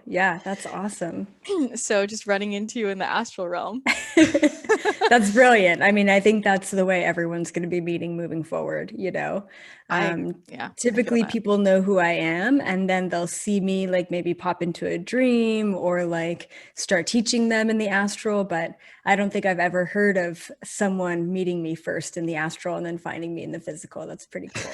Yeah, that's awesome. So just running into you in the astral realm. That's brilliant. I mean, I think that's the way everyone's going to be meeting moving forward, you know. Um, Yeah, I feel Typically that. people know who I am and then they'll see me like maybe pop into a dream or like start teaching them in the astral, but I don't think I've ever heard of someone meeting me first in the astral and then finding me in the physical. That's pretty cool.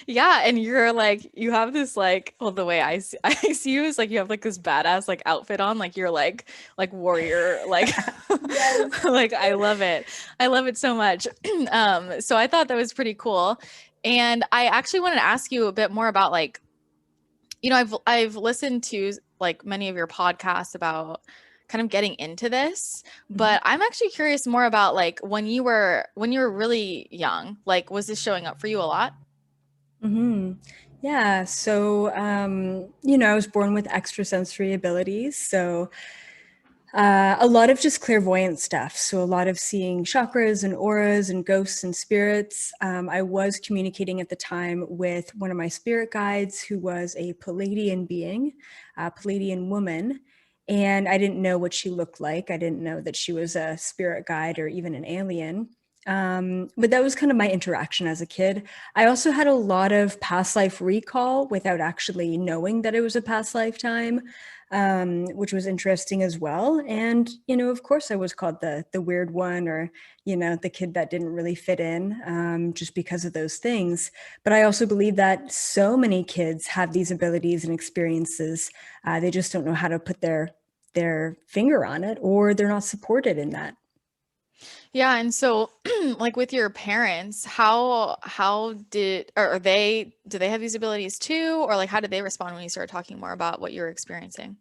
Yeah, and you're like you have this like well the way I see you is like you have like this badass like outfit on like you're like warrior like Yes. like I love it. I love it so much. So I thought that was pretty cool. And I actually wanted to ask you a bit more about like I've listened to like many of your podcasts about kind of getting into this, Mhm. but I'm actually curious more about like when you were really young, like was this showing up for you a lot? Hmm. Yeah, so I was born with extrasensory abilities, so a lot of just clairvoyant stuff. So a lot of seeing chakras and auras and ghosts and spirits. I was communicating at the time with one of my spirit guides, who was a Palladian being, a Palladian woman. And I didn't know what she looked like. I didn't know that she was a spirit guide or even an alien. But that was kind of my interaction as a kid. I also had a lot of past life recall without actually knowing that it was a past lifetime, which was interesting as well. And of course, I was called the weird one, or the kid that didn't really fit in, just because of those things. But I also believe that so many kids have these abilities and experiences. They just don't know how to put their finger on it, or they're not supported in that. Yeah, and so like with your parents, how did or are they do they have these abilities too? Or like how did they respond when you started talking more about what you were experiencing?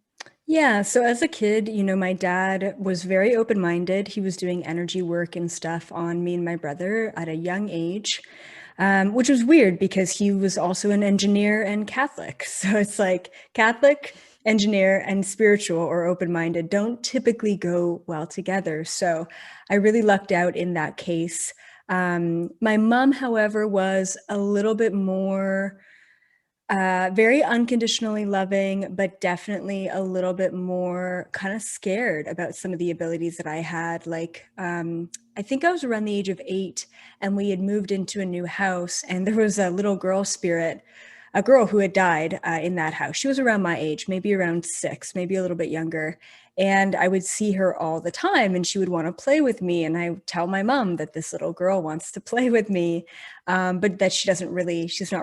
Yeah, so as a kid, my dad was very open-minded. He was doing energy work and stuff on me and my brother at a young age, which was weird because he was also an engineer and Catholic. So it's like Catholic, engineer, and spiritual or open-minded don't typically go well together. So I really lucked out in that case. My mom, however, was a little bit more very unconditionally loving, but definitely a little bit more kind of scared about some of the abilities that I had. Like, I think I was around the age of 8, and we had moved into a new house, and there was a little girl spirit, a girl who had died in that house. She was around my age, maybe around 6, maybe a little bit younger. And I would see her all the time, and she would want to play with me. And I would tell my mom that this little girl wants to play with me, but that she's not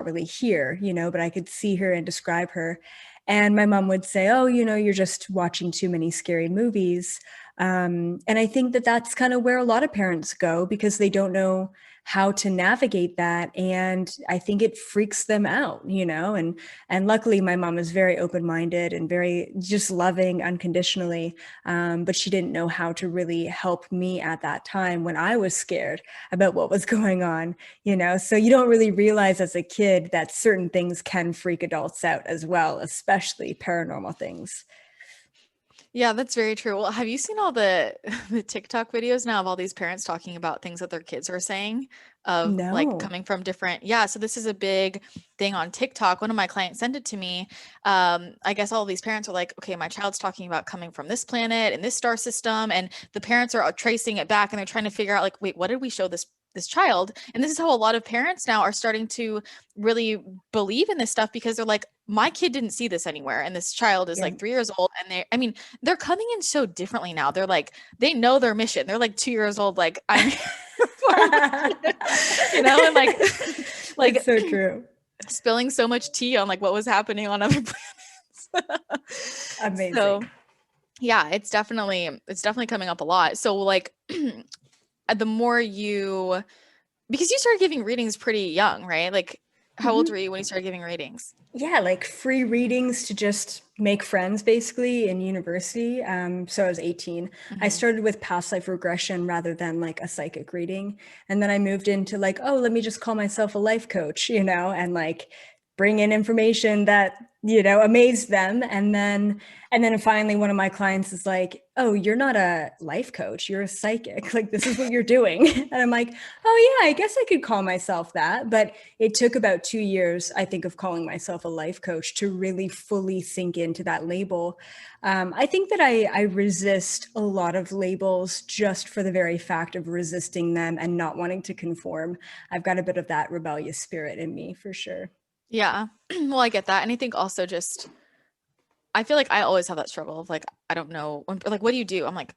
really here, but I could see her and describe her. And my mom would say, oh, you're just watching too many scary movies. And I think that that's kind of where a lot of parents go because they don't know how to navigate that. And I think it freaks them out, and luckily my mom is very open-minded and very just loving unconditionally. But she didn't know how to really help me at that time when I was scared about what was going on, so you don't really realize as a kid that certain things can freak adults out as well, especially paranormal things. Yeah, that's very true. Well, have you seen all the the TikTok videos now of all these parents talking about things that their kids are saying of like No. coming from different yeah, so this is a big thing on TikTok. One of my clients sent it to me. I guess all of these parents are like, okay, my child's talking about coming from this planet and this star system, and the parents are tracing it back and they're trying to figure out like, wait, what did we show this child? And this is how a lot of parents now are starting to really believe in this stuff because they're like, my kid didn't see this anywhere, and this child is Yeah. like 3 years old, and I mean, they're coming in so differently now. They're like, they know their mission. They're like 2 years old, like, I'm here for a mission, and like, It's like so true. spilling so much tea on like what was happening on other planets. So Amazing. yeah, it's definitely coming up a lot. So like the more because you started giving readings pretty young, right? Like how old Mhm. were you when you started giving readings? Yeah, like free readings to just make friends basically in university. So I was 18. I Hmm. started with past life regression rather than like a psychic reading. And then I moved into like, oh, let me just call myself a life coach, and like bring in information that, amazed them. And then finally one of my clients is like, oh, you're not a life coach, you're a psychic. Like, this is what you're doing. And I'm like, oh yeah, I guess I could call myself that. But it took about 2 years, I think, of calling myself a life coach to really fully sink into that label. I think that I resist a lot of labels just for the very fact of resisting them and not wanting to conform. I've got a bit of that rebellious spirit in me, for sure. Yeah. Well, I get that. And I think also just, I feel like I always have that struggle of like, I don't know, like, what do you do? I'm like,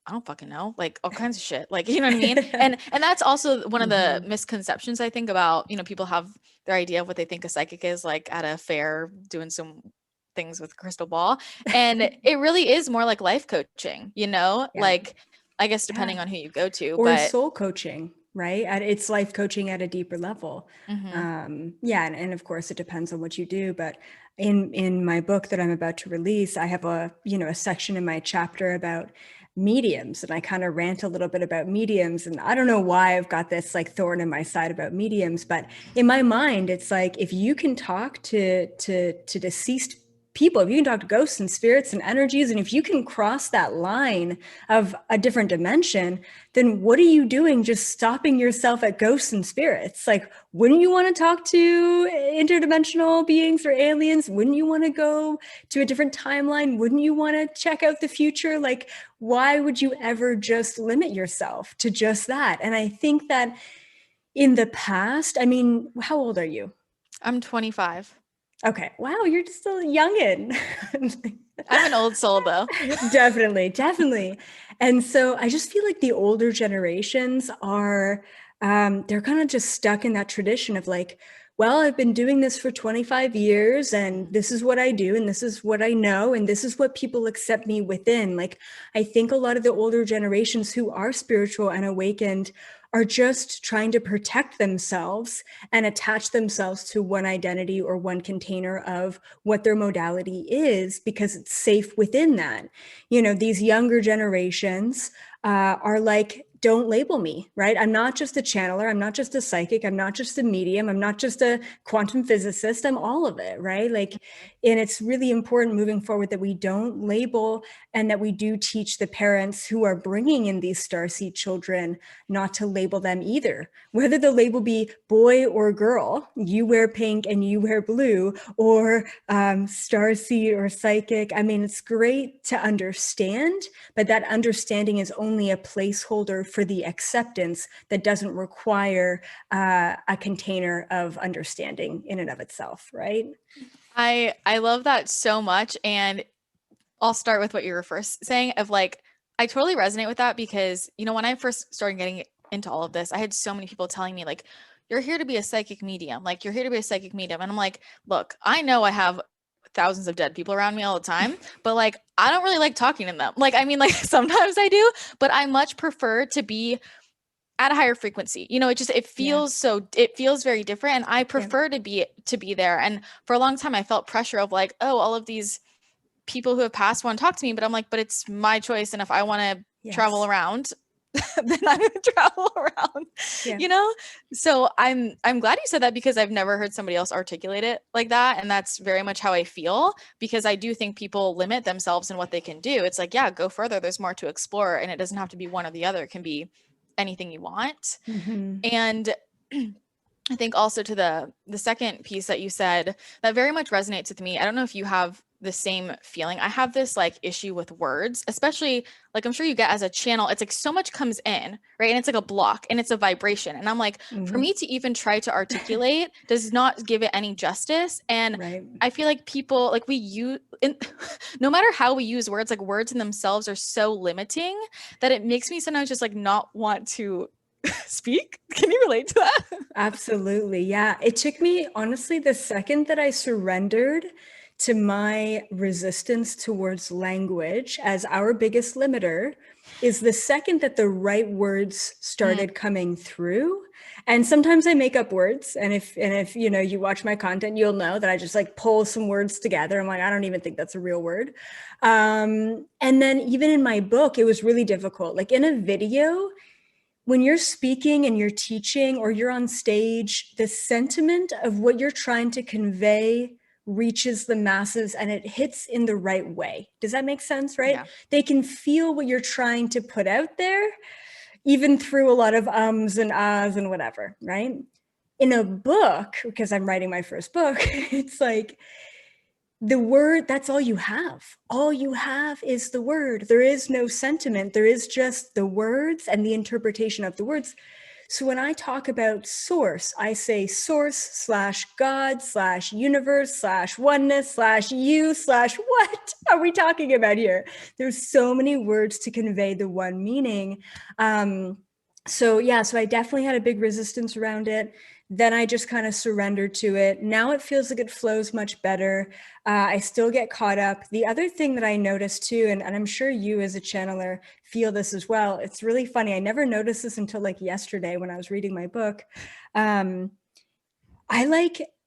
I don't fucking know, like all kinds of shit. Like, you know what I mean? And that's also one of the Mhm. misconceptions I think about, people have their idea of what they think a psychic is, like at a fair doing some things with crystal ball. And it really is more like life coaching, Yeah. like I guess Yeah. depending on who you go to, Or but soul coaching, right? It's life coaching at a deeper level. mhm. Yeah, and of course it depends on what you do. But in my book that I'm about to release, I have a section in my chapter about mediums, and I kind of rant a little bit about mediums. And I don't know why I've got this like thorn in my side about mediums, but in my mind, it's like if you can talk to deceased people, if you can talk to ghosts and spirits and energies, and if you can cross that line of a different dimension, then what are you doing just stopping yourself at ghosts and spirits? Like, wouldn't you want to talk to interdimensional beings or aliens? Wouldn't you want to go to a different timeline? Wouldn't you want to check out the future? Like, why would you ever just limit yourself to just that? And I think that in the past, I mean, how old are you? I'm 25. Okay. Wow, you're just still a youngin. I'm an old soul though. Definitely, definitely. And so I just feel like the older generations are, they're kind of just stuck in that tradition of like, well, I've been doing this for 25 years and this is what I do and this is what I know and this is what people accept me within. Like, I think a lot of the older generations who are spiritual and awakened are just trying to protect themselves and attach themselves to one identity or one container of what their modality is because it's safe within that. These younger generations are like, don't label me, right? I'm not just a channeler. I'm not just a psychic. I'm not just a medium. I'm not just a quantum physicist. I'm all of it, right? Like, and it's really important moving forward that we don't label and that we do teach the parents who are bringing in these starseed children not to label them either. Whether the label be boy or girl, you wear pink and you wear blue, or starseed or psychic. I mean, it's great to understand, but that understanding is only a placeholder for the acceptance that doesn't require a container of understanding in and of itself, right? I love that so much. And I'll start with what you were first saying of like, I totally resonate with that because, when I first started getting into all of this, I had so many people telling me like, you're here to be a psychic medium. Like you're here to be a psychic medium. And I'm like, look, I know I have thousands of dead people around me all the time, but like, I don't really like talking to them. Like, I mean, like sometimes I do, but I much prefer to be at a higher frequency. It Yeah. it feels very different. And I Yeah. prefer to be there. And for a long time, I felt pressure of like, oh, all of these people who have passed want to talk to me, but I'm like, but it's my choice. And if I want to travel Yes. around, then I'm going to travel around, Yeah. you know? So I'm glad you said that because I've never heard somebody else articulate it like that. And that's very much how I feel because I do think people limit themselves in what they can do. It's like, yeah, go further. There's more to explore. And it doesn't have to be one or the other. It can be anything you want. Mm-hmm. And I think also to the second piece that you said that very much resonates with me. I don't know if you have the same feeling. I have this like issue with words, especially like I'm sure you get as a channel. It's like so much comes in, right? And it's like a block and it's a vibration. And I'm like, for Mm-hmm. me to even try to articulate does not give it any justice. And Right. I feel like people like we use no matter how we use words, like words in themselves are so limiting that it makes me sometimes just like not want to speak. Can you relate to that? Absolutely. Yeah. It took me, honestly, the second that I surrendered to my resistance towards language as our biggest limiter is the second that the right words Mm, started coming through. And sometimes I make up words. And if you watch my content, you'll know that I just like pull some words together. I'm like, I don't even think that's a real word. And then even in my book, it was really difficult. Like in a video, when you're speaking and you're teaching or you're on stage, the sentiment of what you're trying to convey reaches the masses and it hits in the right way. Does that make sense, right? Yeah. They can feel what you're trying to put out there, even through a lot of ums and ahs and whatever, right? In a book, because I'm writing my first book, it's like the word, that's all you have. All you have is the word. There is no sentiment. There is just the words and the interpretation of the words. So when I talk about source, I say source slash God slash universe slash oneness slash you slash what are we talking about here? There's so many words to convey the one meaning. So I definitely had a big resistance around it. Then I just kind of surrendered to it. Now it feels like it flows much better. I still get caught up. The other thing that I noticed too, and I'm sure you as a channeler feel this as well. It's really funny. I never noticed this until like yesterday when I was reading my book. I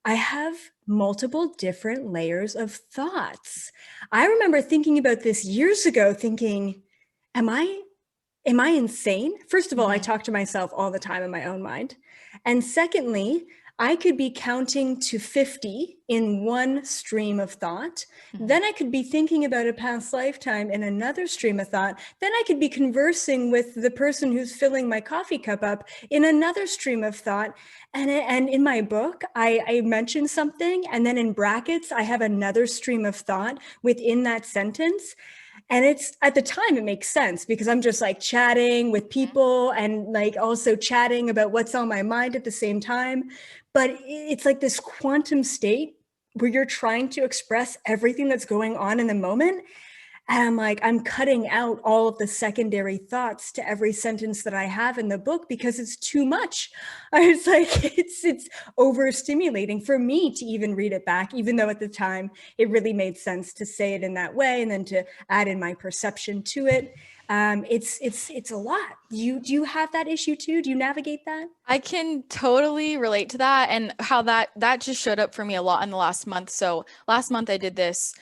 have multiple different layers of thoughts. I remember thinking about this years ago, thinking, am I insane? First of all, I talk to myself all the time in my own mind. And secondly, I could be counting to 50 in one stream of thought. Then I could be thinking about a past lifetime in another stream of thought. Then I could be conversing with the person who's filling my coffee cup up in another stream of thought. And in my book, I mentioned something, and then in brackets, I have another stream of thought within that sentence. And it's, at the time, it makes sense because I'm just like chatting with people and like also chatting about what's on my mind at the same time. But it's like this quantum state where you're trying to express everything that's going on in the moment. And I'm like, I'm cutting out all of the secondary thoughts to every sentence that I have in the book because it's too much. It's like, it's overstimulating for me to even read it back, even though at the time it really made sense to say it in that way and then to add in my perception to it. It's a lot. Do you have that issue too? Do you navigate that? I can totally relate to that, and how that just showed up for me a lot in the last month. So last month I did this,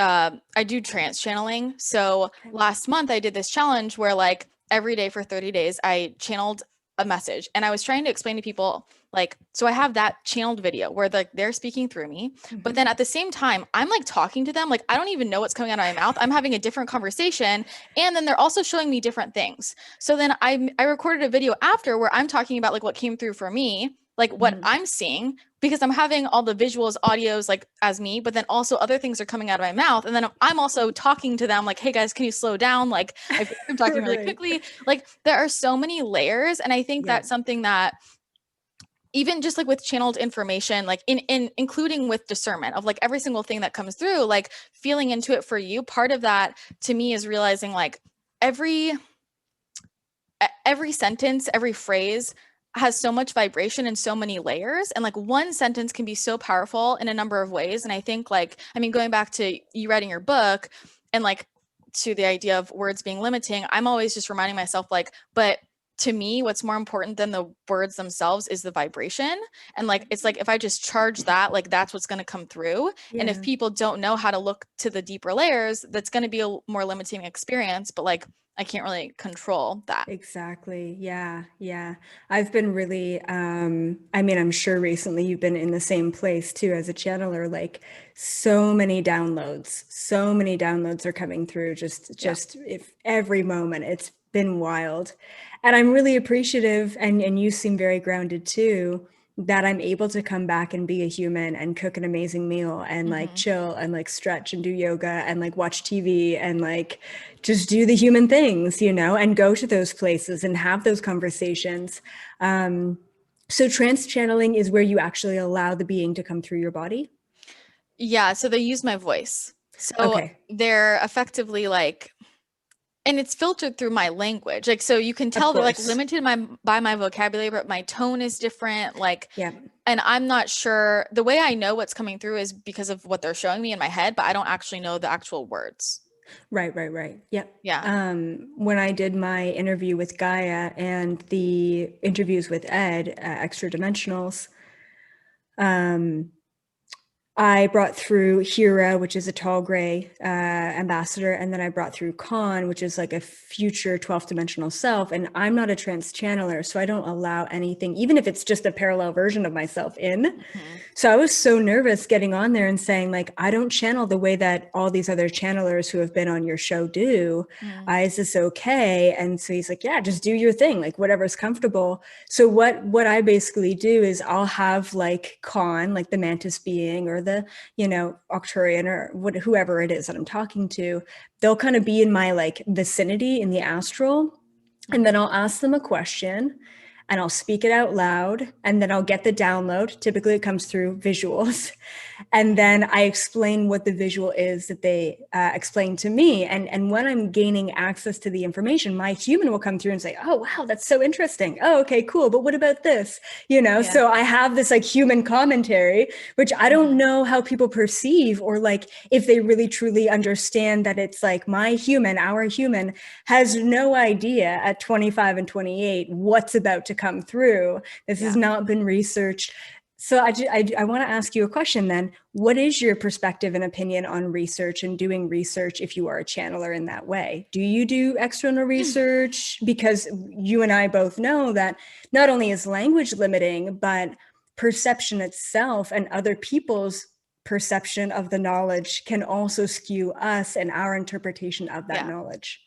I do trance channeling. So last month I did this challenge where like every day for 30 days, I channeled a message, and I was trying to explain to people like, so I have that channeled video where like they're speaking through me, but then at the same time, I'm like talking to them. Like, I don't even know what's coming out of my mouth. I'm having a different conversation. And then they're also showing me different things. So then I recorded a video after where I'm talking about like what came through for me, like what I'm seeing, because I'm having all the visuals, audios like as me, but then also other things are coming out of my mouth. And then I'm also talking to them like, hey guys, can you slow down? Like I'm talking really quickly. Like there are so many layers. And I think that's something that even just like with channeled information, like in including with discernment of like every single thing that comes through, like feeling into it for you, part of that to me is realizing like every sentence, every phrase has so much vibration and so many layers. And like one sentence can be so powerful in a number of ways. And I think like, I mean, going back to you writing your book and like to the idea of words being limiting, I'm always just reminding myself like, but to me, what's more important than the words themselves is the vibration. And like, it's like, if I just charge that, like that's what's going to come through. And if people don't know how to look to the deeper layers, that's going to be a more limiting experience. But like, I can't really control that. Exactly. Yeah. Yeah. I've been really, I mean, I'm sure recently you've been in the same place too as a channeler, like so many downloads are coming through just if every moment. It's been wild. And I'm really appreciative, and you seem very grounded too, that I'm able to come back and be a human and cook an amazing meal and like chill and like stretch and do yoga and like watch TV and like just do the human things, and go to those places and have those conversations. So trance channeling is where you actually allow the being to come through your body? Yeah, so they use my voice. So they're effectively like, and it's filtered through my language. Like, so you can tell they're like limited by my vocabulary, but my tone is different. Like, and I'm not sure, the way I know what's coming through is because of what they're showing me in my head, but I don't actually know the actual words. Right. Yep. Yeah. When I did my interview with Gaia and the interviews with Ed, extra dimensionals, I brought through Hira, which is a tall gray ambassador, and then I brought through Khan, which is like a future 12th dimensional self. And I'm not a trance channeler, so I don't allow anything, even if it's just a parallel version of myself in. Mhm. So I was so nervous getting on there and saying, like, I don't channel the way that all these other channelers who have been on your show do. Mm. Is this okay? And so he's like, yeah, just do your thing, like whatever's comfortable. So what I basically do is I'll have like Khan, like the mantis being, or the, Octurian, or whoever it is that I'm talking to, they'll kind of be in my like vicinity in the astral. And then Mhm. I'll ask them a question and I'll speak it out loud, and then I'll get the download. Typically it comes through visuals. And then I explain what the visual is that they explain to me. And when I'm gaining access to the information, my human will come through and say, oh, wow, that's so interesting. Oh, okay, cool. But what about this? Yeah. So I have this like human commentary, which I don't Mhm. know how people perceive, or like if they really truly understand that it's like my human, our human has no idea at 25 and 28 what's about to come through. This has Yeah. not been researched. So I want to ask you a question then. What is your perspective and opinion on research and doing research if you are a channeler in that way? Do you do external research? Because you and I both know that not only is language limiting, but perception itself and other people's perception of the knowledge can also skew us and our interpretation of that Yeah. knowledge.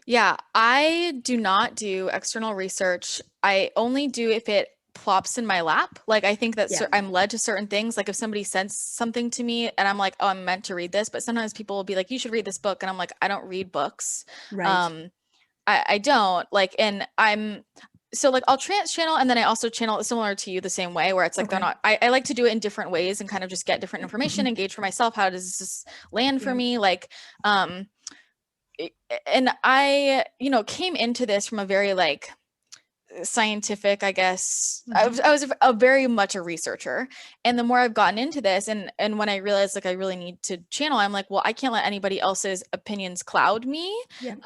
Yeah, I do not do external research. I only do if it plops in my lap. Like I think that Yeah, I'm led to certain things. Like if somebody sends something to me and I'm like, oh, I'm meant to read this, but sometimes people will be like, you should read this book, and I'm like, I don't read books. right. Um, I don't like, and I'm so like I'll trance channel, and then I also channel similar to you the same way, where it's like they're Okay. not. I like to do it in different ways and kind of just get different information, engage for myself. How does this land for Yeah. me? Like, um and I, came into this from a very like scientific, I guess. Mhm. I was a very much a researcher. And the more I've gotten into this, and when I realized like I really need to channel, I'm like, well, I can't let anybody else's opinions cloud me. Yeah.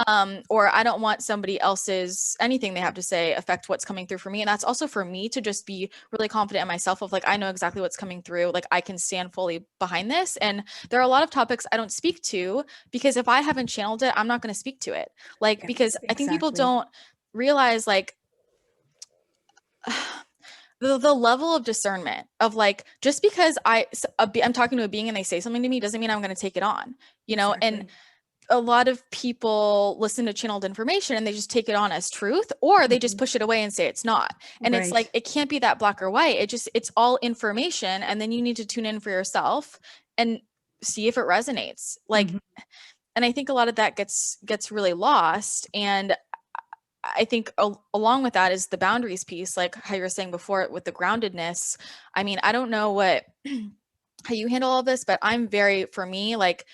Or I don't want somebody else's anything they have to say affect what's coming through for me. And that's also for me to just be really confident in myself of like, I know exactly what's coming through. Like I can stand fully behind this. And there are a lot of topics I don't speak to because if I haven't channeled it, I'm not going to speak to it. Like, Yeah. because I think people Exactly. don't realize like the level of discernment of like just because I'm talking to a being and they say something to me doesn't mean I'm going to take it on, and Exactly. a lot of people listen to channeled information and they just take it on as truth, or they just Mhm. push it away and say it's not. And it's like Right. it can't be that black or white. It's all information, and then you need to tune in for yourself and see if it resonates. Like, Mhm. and I think a lot of that gets really lost. And I think along with that is the boundaries piece, like how you were saying before with the groundedness. I mean, I don't know what how you handle all this, but I'm very, for me, like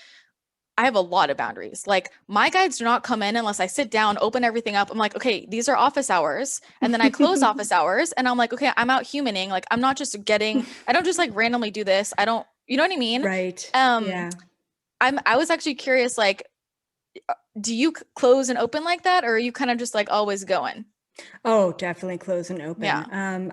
I have a lot of boundaries. Like my guides do not come in unless I sit down, open everything up. I'm like, okay, these are office hours. And then I close office hours and I'm like, okay, I'm out humaning. Like I'm not just I don't just like randomly do this. I don't, you know what I mean? Right. Um, Yeah. I was actually curious, like, do you close and open like that? Or are you kind of just like always going? Oh, definitely close and open. Yeah.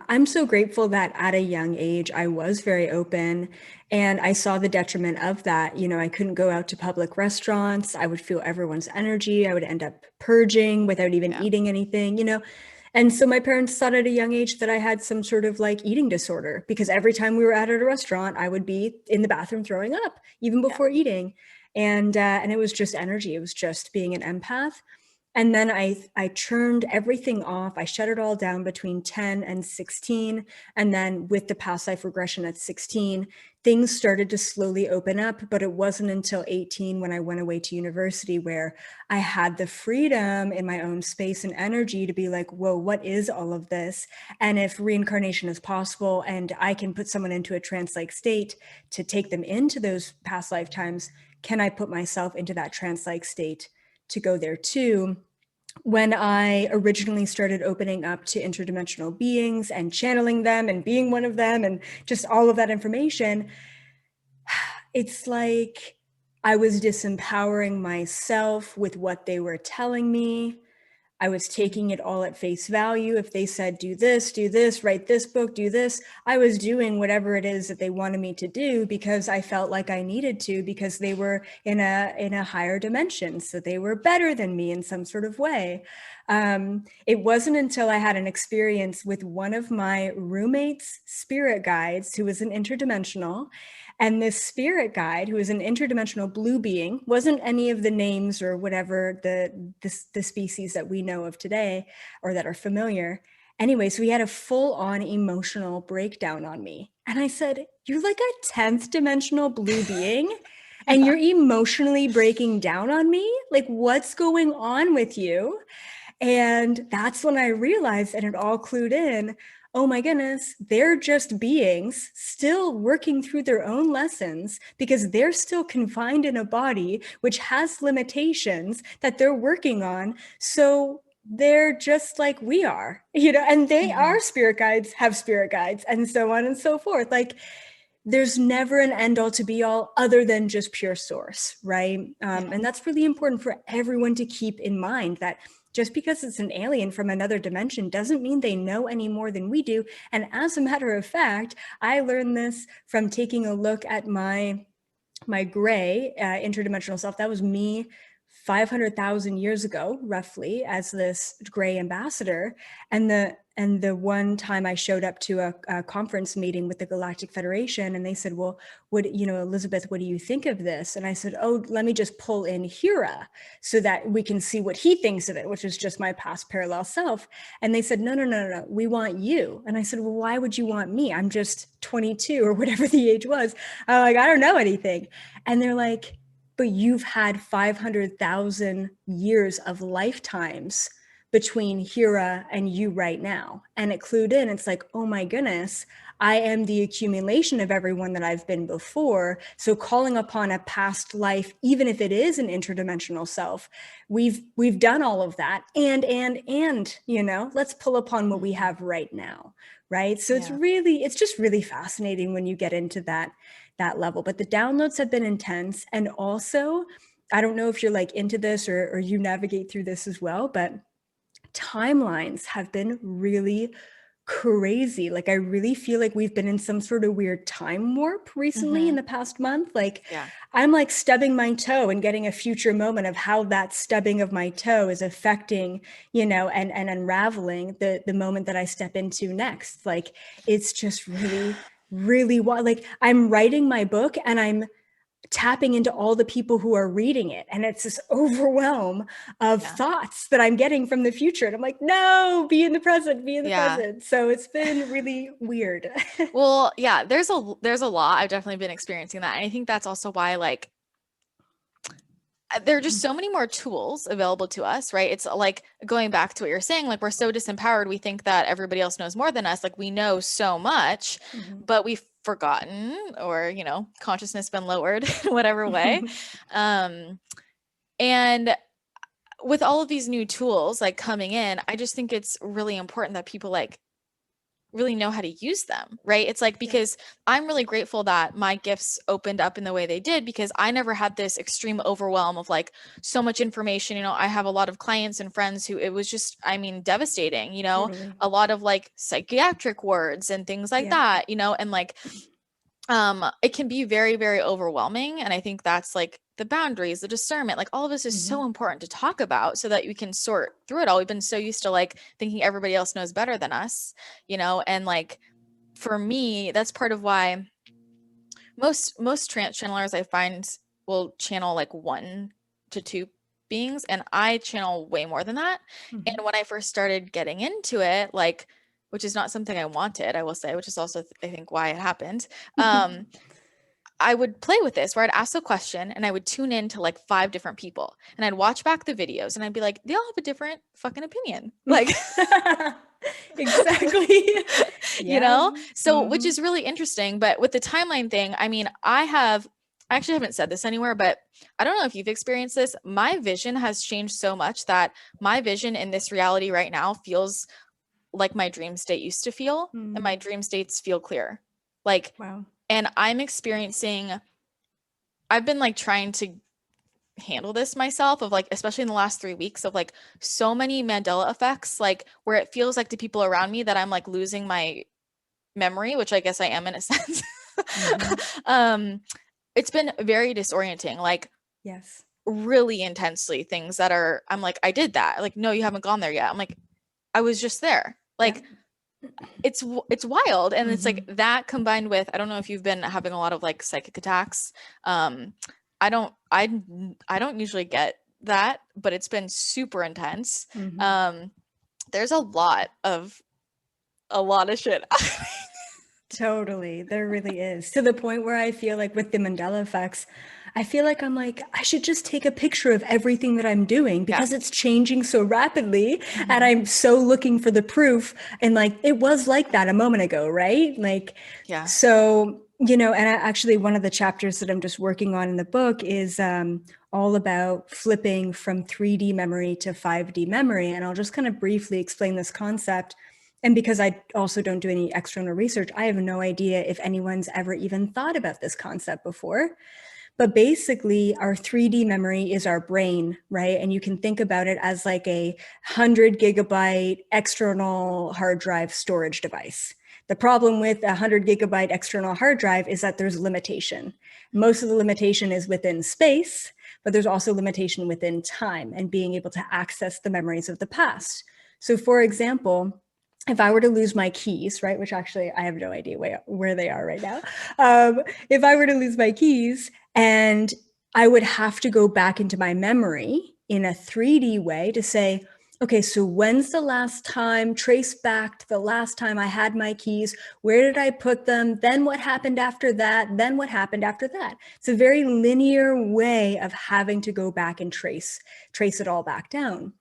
I'm so grateful that at a young age I was very open, and I saw the detriment of that. I couldn't go out to public restaurants. I would feel everyone's energy. I would end up purging without even Yeah. eating anything. And so my parents thought at a young age that I had some sort of like eating disorder, because every time we were out at a restaurant, I would be in the bathroom throwing up even Yeah. before eating. And it was just energy. It was just being an empath. And then I turned everything off. I shut it all down between 10 and 16. And then with the past life regression at 16, things started to slowly open up. But it wasn't until 18 when I went away to university where I had the freedom in my own space and energy to be like, whoa, what is all of this? And if reincarnation is possible and I can put someone into a trance-like state to take them into those past lifetimes, can I put myself into that trance-like state to go there too? When I originally started opening up to interdimensional beings and channeling them and being one of them and just all of that information, it's like I was disempowering myself with what they were telling me. I was taking it all at face value. If they said, do this, write this book, do this, I was doing whatever it is that they wanted me to do because I felt like I needed to, because they were in a higher dimension. So they were better than me in some sort of way. It wasn't until I had an experience with one of my roommate's spirit guides, who was an interdimensional. And this spirit guide, who is an interdimensional blue being, wasn't any of the names or whatever the species that we know of today or that are familiar. Anyway, so he had a full-on emotional breakdown on me. And I said, you're like a 10th dimensional blue being and you're emotionally breaking down on me? Like, what's going on with you? And that's when I realized, and it all clued in, oh my goodness, they're just beings still working through their own lessons because they're still confined in a body which has limitations that they're working on. So they're just like we are, and they are spirit guides, have spirit guides, and so on and so forth. Like, there's never an end all to be all other than just pure source, right? And that's really important for everyone to keep in mind, that just because it's an alien from another dimension doesn't mean they know any more than we do. And as a matter of fact, I learned this from taking a look at my gray interdimensional self. That was me 500,000 years ago, roughly, as this gray ambassador. And the one time I showed up to a conference meeting with the Galactic Federation, and they said, well, Elizabeth, what do you think of this? And I said, oh, let me just pull in Hira so that we can see what he thinks of it, which is just my past parallel self. And they said, no, we want you. And I said, well, why would you want me? I'm just 22 or whatever the age was. I'm like, I don't know anything. And they're like, but you've had 500,000 years of lifetimes between Hira and you right now. And it clued in. It's like, oh my goodness, I am the accumulation of everyone that I've been before. So calling upon a past life, even if it is an interdimensional self, we've done all of that. And, let's pull upon what we have right now. Right. So it's just really fascinating when you get into that level. But the downloads have been intense. And also, I don't know if you're like into this or you navigate through this as well, but timelines have been really crazy. Like, I really feel like we've been in some sort of weird time warp recently in the past month. Like, I'm like stubbing my toe and getting a future moment of how that stubbing of my toe is affecting, and unraveling the moment that I step into next. Like, it's just really, really wild. Like, I'm writing my book and I'm tapping into all the people who are reading it. And it's this overwhelm of thoughts that I'm getting from the future. And I'm like, no, be in the present, be in the present. So it's been really weird. Well, yeah, there's a lot. I've definitely been experiencing that. And I think that's also why, like, there are just so many more tools available to us, right? It's like going back to what you're saying, like, we're so disempowered. We think that everybody else knows more than us. Like, we know so much, but we've forgotten, or, consciousness been lowered in whatever way. And with all of these new tools, like, coming in, I just think it's really important that people, like, really know how to use them, right? It's like, because I'm really grateful that my gifts opened up in the way they did, because I never had this extreme overwhelm of like so much information. I have a lot of clients and friends who it was just, devastating, Totally. a lot of like psychiatric words and things like that, and like, it can be very, very overwhelming. And I think that's like the boundaries, the discernment, like all of this is so important to talk about so that we can sort through it all. We've been so used to like thinking everybody else knows better than us, and like, for me, that's part of why most trance channelers I find will channel like 1 to 2 beings, and I channel way more than that. And when I first started getting into it, like, which is not something I wanted, I will say, which is also I think why it happened. I would play with this where I'd ask a question and I would tune in to like 5 different people and I'd watch back the videos and I'd be like, they all have a different fucking opinion. Like, exactly. So, which is really interesting. But with the timeline thing, I actually haven't said this anywhere, but I don't know if you've experienced this. My vision has changed so much that my vision in this reality right now feels like my dream state used to feel, and my dream states feel clear. Like, wow. And I've been like trying to handle this myself, of like, especially in the last 3 weeks, of like so many Mandela effects, like where it feels like to people around me that I'm like losing my memory, which I guess I am in a sense. Mhm. um, it's been very disorienting, like Yes. really intensely things that are, I'm like, I did that. Like, no, you haven't gone there yet. I'm like, I was just there. Yeah. Like, it's wild. And it's like Mhm. that combined with, I don't know if you've been having a lot of like psychic attacks. I don't usually get that, but it's been super intense. Mhm. Um, there's a lot of shit. Totally. There really is. To the point where I feel like with the Mandela effects, I feel like I'm like, I should just take a picture of everything that I'm doing Yeah. because it's changing so rapidly. And Mhm. I'm so looking for the proof. And like, it was like that a moment ago, right? Like, Yeah. so, and actually, one of the chapters that I'm just working on in the book is all about flipping from 3D memory to 5D memory. And I'll just kind of briefly explain this concept. And because I also don't do any external research, I have no idea if anyone's ever even thought about this concept before. But basically, our 3D memory is our brain, right? And you can think about it as like a 100 gigabyte external hard drive storage device. The problem with a 100 gigabyte external hard drive is that there's limitation. Most of the limitation is within space, but there's also limitation within time and being able to access the memories of the past. So, for example, if I were to lose my keys, right, which actually I have no idea where they are right now. If I were to lose my keys, and I would have to go back into my memory in a 3D way to say, okay, so when's the last time, trace back to the last time I had my keys, where did I put them, then what happened after that, then what happened after that. It's a very linear way of having to go back and trace it all back down.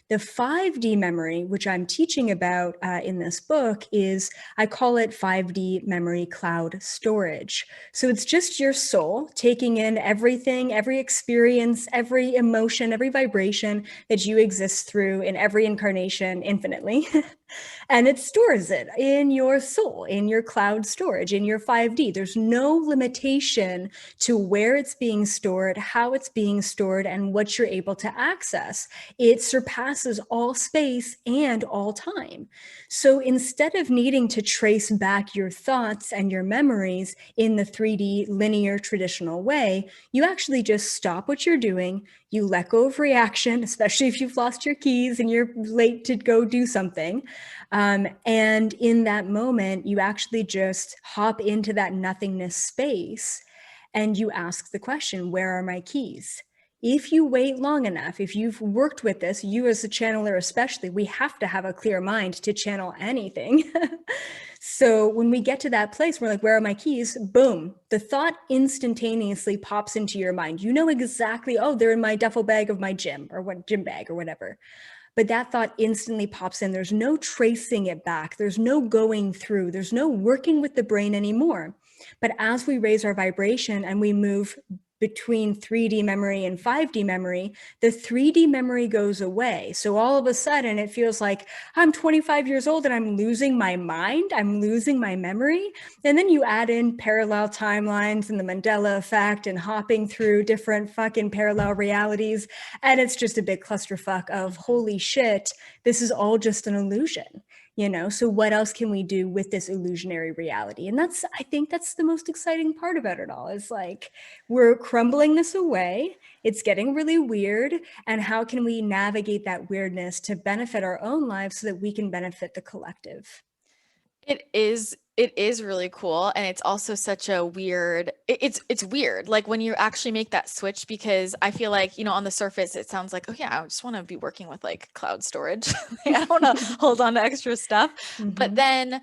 The 5D memory, which I'm teaching about in this book, is I call it 5D memory cloud storage. So it's just your soul taking in everything, every experience, every emotion, every vibration that you exist through in every incarnation infinitely. And it stores it in your soul, in your cloud storage, in your 5D. There's no limitation to where it's being stored, how it's being stored, and what you're able to access. It surpasses all space and all time. So instead of needing to trace back your thoughts and your memories in the 3D linear traditional way, you actually just stop what you're doing. You let go of reaction, especially if you've lost your keys and you're late to go do something. And in that moment, you actually just hop into that nothingness space and you ask the question, where are my keys? If you wait long enough, if you've worked with this, you as a channeler especially, we have to have a clear mind to channel anything. So when we get to that place, we're like, where are my keys? Boom. The thought instantaneously pops into your mind. You know exactly, oh, they're in my duffel bag of my gym or what gym bag or whatever. But that thought instantly pops in. There's no tracing it back. There's no going through. There's no working with the brain anymore. But as we raise our vibration and we move between 3D memory and 5D memory, the 3D memory goes away. So all of a sudden it feels like I'm 25 years old and I'm losing my mind. I'm losing my memory. And then you add in parallel timelines and the Mandela effect and hopping through different fucking parallel realities. And it's just a big clusterfuck of Mhm. holy shit, this is all just an illusion. So what else can we do with this illusionary reality? And I think that's the most exciting part about it all, is like we're crumbling this away, it's getting really weird, and how can we navigate that weirdness to benefit our own lives so that we can benefit the collective? It is really cool, and it's also such a weird it's weird like when you actually make that switch, because I feel like, on the surface it sounds like, oh yeah, I just want to be working with like cloud storage. Like, I don't want to hold on to extra stuff. But Mm-hmm. then,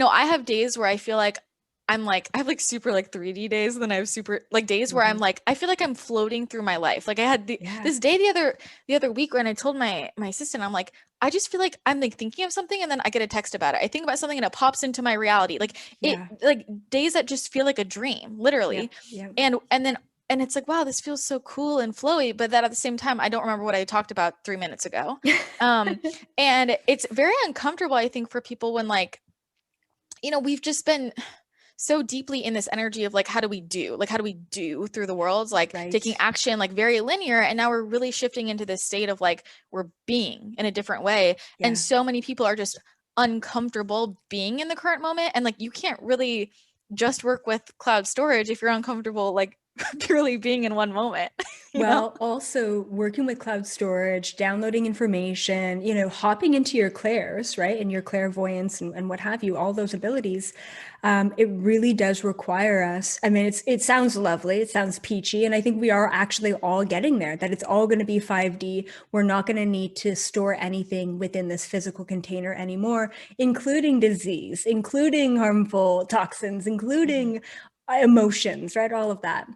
I have days where I feel like I have like super like 3D days, and then I have super like days where I'm Mm-hmm. like, I feel like I'm floating through my life. Like I had Yeah. this day the other week when I told my assistant, I'm like, I just feel like I'm like thinking of something and then I get a text about it. I think about something and it pops into my reality. Like it Yeah. like days that just feel like a dream, Yep. literally. Yep. And it's like, wow, this feels so cool and flowy, but that at the same time, I don't remember what I talked about 3 minutes ago. Um, and it's very uncomfortable, I think, for people when like, we've just been so deeply in this energy of like, how do we do? Like, how do we do through the world? Like taking Right. action, like very linear. And now we're really shifting into this state of like, we're being in a different way. And Yeah. so many people are just uncomfortable being in the current moment. And like, you can't really just work with cloud storage if you're uncomfortable, like purely being in one moment, you know? Well, also working with cloud storage, downloading information, hopping into your clairs, right? And your clairvoyance and what have you, all those abilities. It really does require us. I mean, it sounds lovely. It sounds peachy. And I think we are actually all getting there, that it's all going to be 5D. We're not going to need to store anything within this physical container anymore, including disease, including harmful toxins, Mhm. including emotions, right? All of that.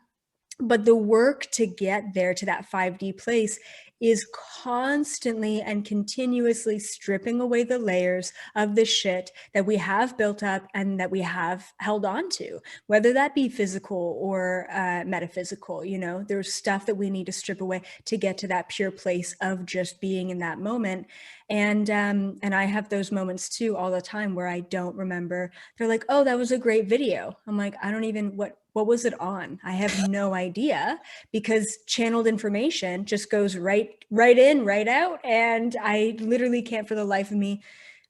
But the work to get there to that 5D place is constantly and continuously stripping away the layers of the shit that we have built up and that we have held on to, whether that be physical or metaphysical. There's stuff that we need to strip away to get to that pure place of just being in that moment. And I have those moments too all the time where I don't remember. They're like, "Oh, that was a great video." I'm like, "I don't even what was it on? I have no idea," because channeled information just goes right in, right out, and I literally can't for the life of me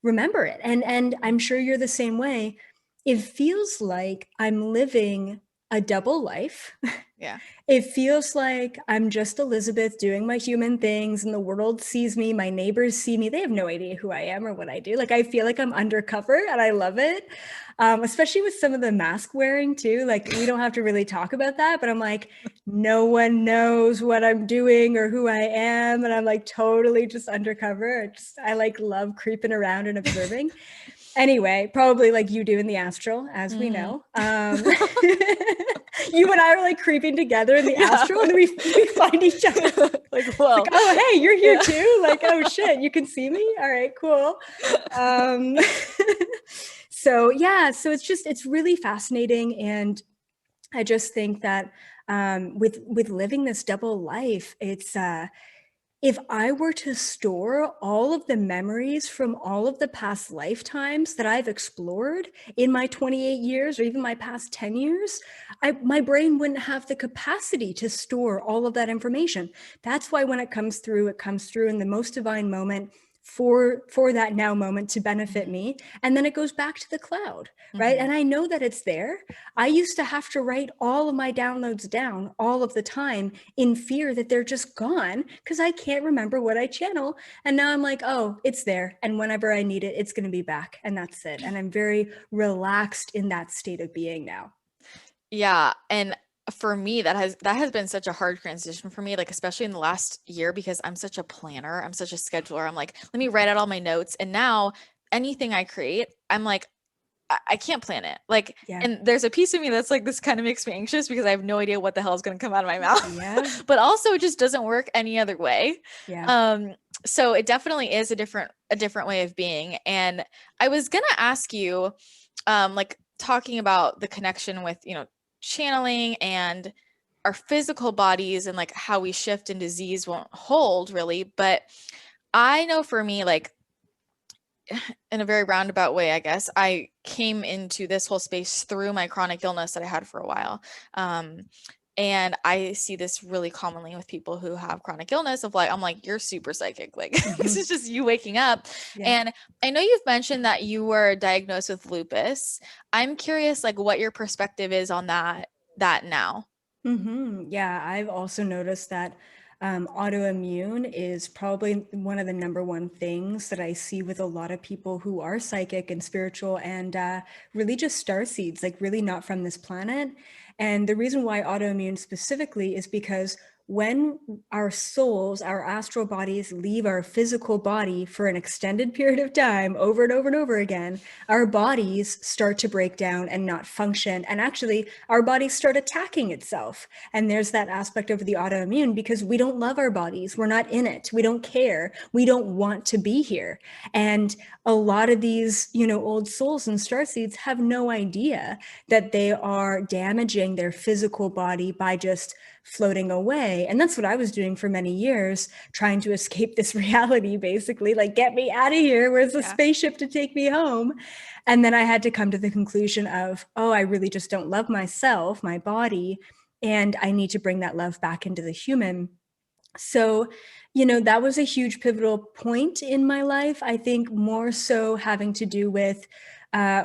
remember it. And I'm sure you're the same way. It feels like I'm living a double life. Yeah. It feels like I'm just Elizabeth doing my human things and the world sees me. My neighbors see me. They have no idea who I am or what I do. Like, I feel like I'm undercover and I love it. Especially with some of the mask wearing too. Like, we don't have to really talk about that, but I'm like, no one knows what I'm doing or who I am. And I'm like totally just undercover. I like love creeping around and observing. Anyway, probably like you do in the astral, as we Mhm. know. You and I are like creeping together in the Yeah. astral, and we find each other. Like, Like, whoa. oh, hey, you're here Yeah. too. Like, oh shit, you can see me. All right, cool. Um, so yeah, so it's really fascinating, and I just think that with living this double life, it's if I were to store all of the memories from all of the past lifetimes that I've explored in my 28 years or even my past 10 years, my brain wouldn't have the capacity to store all of that information. That's why when it comes through in the most divine moment for that now moment to benefit Mhm. me. And then it goes back to the cloud, right? Mhm. And I know that it's there. I used to have to write all of my downloads down all of the time in fear that they're just gone because I can't remember what I channel. And now I'm like, oh, it's there. And whenever I need it, it's going to be back. And that's it. And I'm very relaxed in that state of being now. Yeah, and for me, that has been such a hard transition for me, like especially in the last year because I'm such a planner, I'm such a scheduler. I'm like, let me write out all my notes. And now anything I create, I'm like, I can't plan it. Like, Yeah. and there's a piece of me that's like, this kind of makes me anxious because I have no idea what the hell is going to come out of my mouth. Yeah. But also it just doesn't work any other way. Yeah. Um, so it definitely is a different way of being. And I was gonna ask you, like talking about the connection with, channeling and our physical bodies and like how we shift and disease won't hold really. But I know for me, like in a very roundabout way, I guess, I came into this whole space through my chronic illness that I had for a while. Um, and I see this really commonly with people who have chronic illness of like, I'm like, you're super psychic. Like, this Mhm. is just you waking up. Yeah. And I know you've mentioned that you were diagnosed with lupus. I'm curious, like, what your perspective is on that now. Yeah, I've also noticed that autoimmune is probably one of the number one things that I see with a lot of people who are psychic and spiritual and really just starseeds, like really not from this planet. And the reason why autoimmune specifically is because when our souls, our astral bodies leave our physical body for an extended period of time over and over and over again, our bodies start to break down and not function. And actually, our bodies start attacking itself. And there's that aspect of the autoimmune because we don't love our bodies. We're not in it. We don't care. We don't want to be here. And a lot of these, old souls and starseeds have no idea that they are damaging their physical body by just floating away. And that's what I was doing for many years, trying to escape this reality, basically, like, get me out of here. Where's the spaceship to take me home? And then I had to come to the conclusion of, oh, I really just don't love myself, my body, and I need to bring that love back into the human. So, that was a huge pivotal point in my life. I think more so having to do with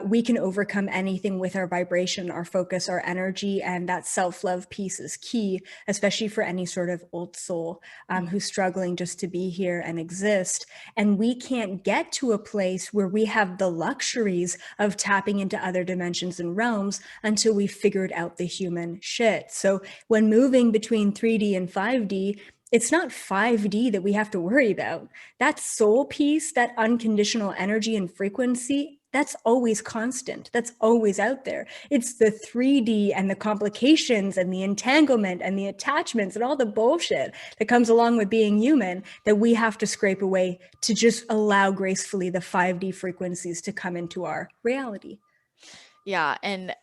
we can overcome anything with our vibration, our focus, our energy, and that self-love piece is key, especially for any sort of old soul who's struggling just to be here and exist. And we can't get to a place where we have the luxuries of tapping into other dimensions and realms until we figured out the human shit. So when moving between 3D and 5D, it's not 5D that we have to worry about. That soul piece, that unconditional energy and frequency, that's always constant. That's always out there. It's the 3D and the complications and the entanglement and the attachments and all the bullshit that comes along with being human that we have to scrape away to just allow gracefully the 5D frequencies to come into our reality. Yeah. And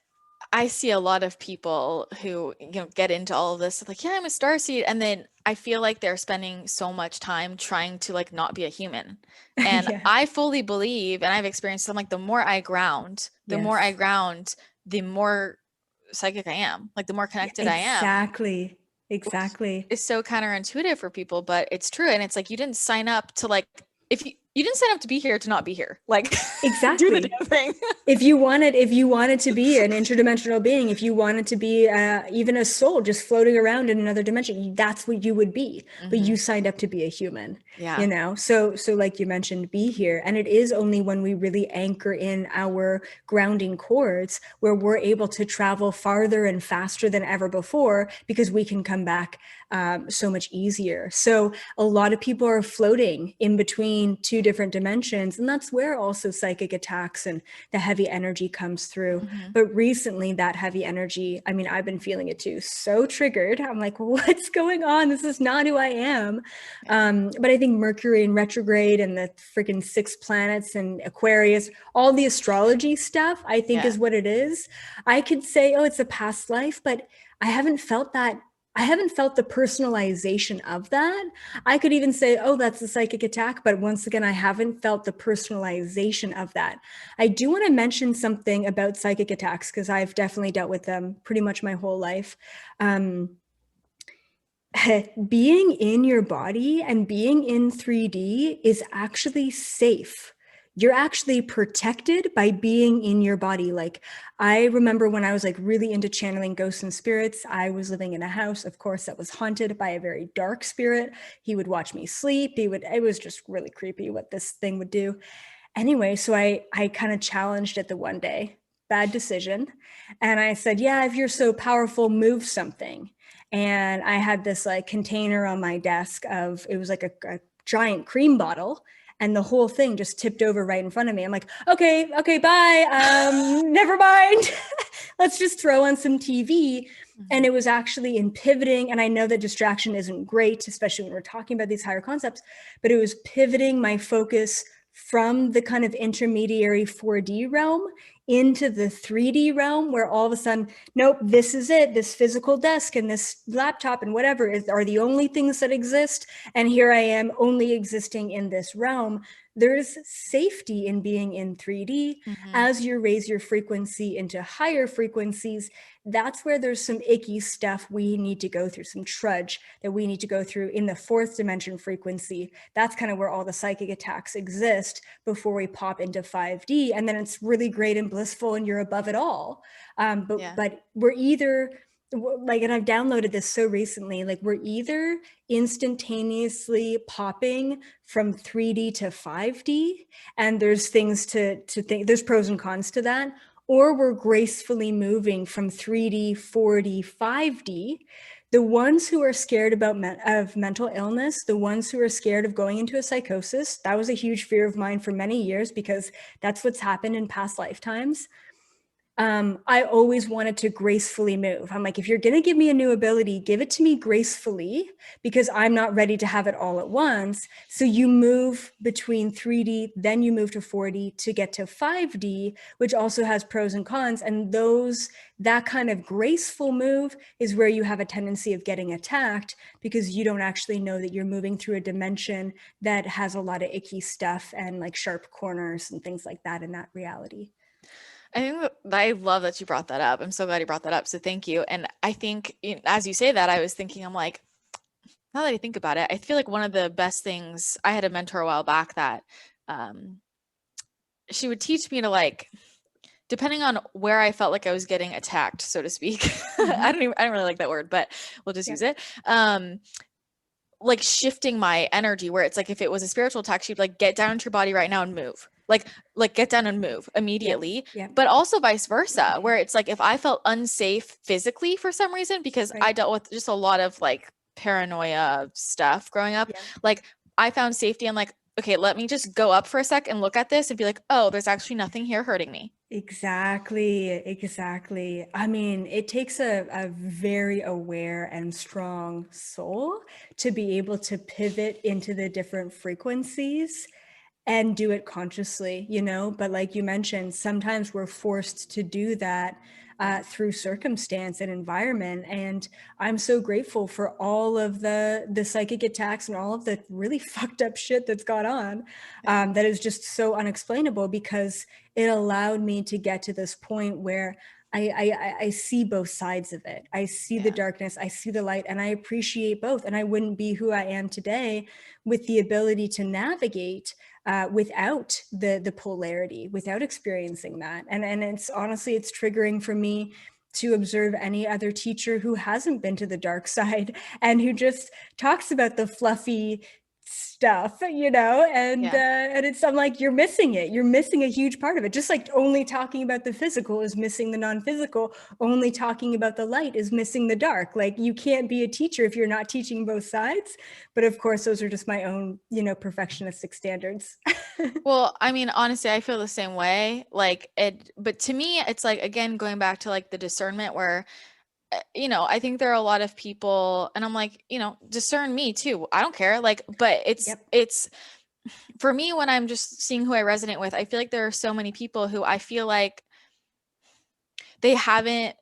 I see a lot of people who, get into all of this, like, yeah, I'm a starseed. And then I feel like they're spending so much time trying to like not be a human. And Yeah. I fully believe, and I've experienced, I'm like, the more I ground, the more psychic I am, like the more connected I am. Exactly. It's so counterintuitive for people, but it's true. And it's like, you didn't sign up to like, if you didn't sign up to be here to not be here, like do the damn thing. If you wanted to be an interdimensional being, if you wanted to be even a soul just floating around in another dimension, that's what you would be. But you signed up to be a human. Yeah. So like you mentioned, be here. And it is only when we really anchor in our grounding cords where we're able to travel farther and faster than ever before, because we can come back so much easier. So a lot of people are floating in between two different dimensions, and that's where also psychic attacks and the heavy energy comes through. But recently, that heavy energy, I mean, I've been feeling it too. So triggered. I'm like, what's going on? This is not who I am. But I think Mercury in retrograde and the freaking 6 planets and Aquarius, all the astrology stuff, I think is what it is. I could say, oh, it's a past life, but I haven't felt that. I haven't felt the personalization of that. I could even say, oh, that's a psychic attack. But once again, I haven't felt the personalization of that. I do want to mention something about psychic attacks, because I've definitely dealt with them pretty much my whole life. Being in your body and being in 3D is actually safe. You're actually protected by being in your body. Like, I remember when I was like really into channeling ghosts and spirits, I was living in a house, of course, that was haunted by a very dark spirit. He would watch me sleep. It was just really creepy what this thing would do. Anyway, so I kind of challenged it the one day, bad decision. And I said, yeah, if you're so powerful, move something. And I had this like container on my desk it was like a giant cream bottle, and the whole thing just tipped over right in front of me. I'm like, okay, bye. Never mind. Let's just throw on some TV. And it was actually in pivoting. And I know that distraction isn't great, especially when we're talking about these higher concepts, but it was pivoting my focus from the kind of intermediary 4D realm into the 3D realm, where all of a sudden, nope, this is it. This physical desk and this laptop and whatever are the only things that exist. And here I am only existing in this realm. There's safety in being in 3D. As you raise your frequency into higher frequencies, that's where there's some icky stuff we need to go through, some trudge that we need to go through in the 4th dimension frequency. That's kind of where all the psychic attacks exist before we pop into 5D. And then it's really great and blissful and you're above it all. But we're either like, and I've downloaded this so recently, like we're either instantaneously popping from 3D to 5D, and there's things to think, there's pros and cons to that, or we're gracefully moving from 3D, 4D, 5D. The ones who are scared of mental illness, the ones who are scared of going into a psychosis, that was a huge fear of mine for many years, because that's what's happened in past lifetimes. I always wanted to gracefully move. I'm like, if you're going to give me a new ability, give it to me gracefully, because I'm not ready to have it all at once. So you move between 3D, then you move to 4D to get to 5D, which also has pros and cons. And that kind of graceful move is where you have a tendency of getting attacked, because you don't actually know that you're moving through a dimension that has a lot of icky stuff and like sharp corners and things like that in that reality. I think I love that you brought that up. I'm so glad you brought that up. So thank you. And I think as you say that, I was thinking, I'm like, now that I think about it, I feel like one of the best things, I had a mentor a while back that she would teach me to, like, depending on where I felt like I was getting attacked, so to speak. I don't really like that word, but we'll just use it. Like shifting my energy, where it's like, if it was a spiritual attack, she'd like, get down into your body right now and move. Like get down and move immediately. But also vice versa, where it's like, if I felt unsafe physically for some reason, because I dealt with just a lot of like paranoia stuff growing up, like I found safety. I'm like, okay, let me just go up for a sec and look at this and be like, oh, there's actually nothing here hurting me. Exactly. I mean, it takes a very aware and strong soul to be able to pivot into the different frequencies and do it consciously, but like you mentioned, sometimes we're forced to do that through circumstance and environment. And I'm so grateful for all of the psychic attacks and all of the really fucked up shit that's gone on, that is just so unexplainable, because it allowed me to get to this point where I see both sides of it. I see the darkness, I see the light, and I appreciate both. And I wouldn't be who I am today with the ability to navigate without the polarity, without experiencing that. And it's honestly, it's triggering for me to observe any other teacher who hasn't been to the dark side and who just talks about the fluffy stuff, and I'm like, you're missing it. You're missing a huge part of it. Just like only talking about the physical is missing the non-physical, only talking about the light is missing the dark. Like, you can't be a teacher if you're not teaching both sides. But of course, those are just my own, perfectionistic standards. Well, I mean, honestly, I feel the same way. But to me, it's like, again, going back to like the discernment where, I think there are a lot of people, and I'm like, discern me too. I don't care. Like, but it's for me, when I'm just seeing who I resonate with, I feel like there are so many people who I feel like they haven't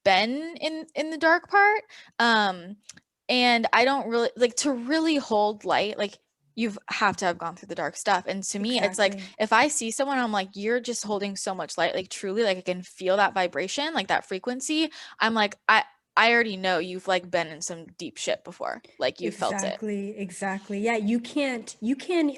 been in the dark part. And I don't really like to really hold light. Like, you have to have gone through the dark stuff. And to me, it's like, if I see someone, I'm like, you're just holding so much light, like truly, like I can feel that vibration, like that frequency. I'm like, I already know you've like been in some deep shit before. Like, you felt it. Exactly. Yeah, you can't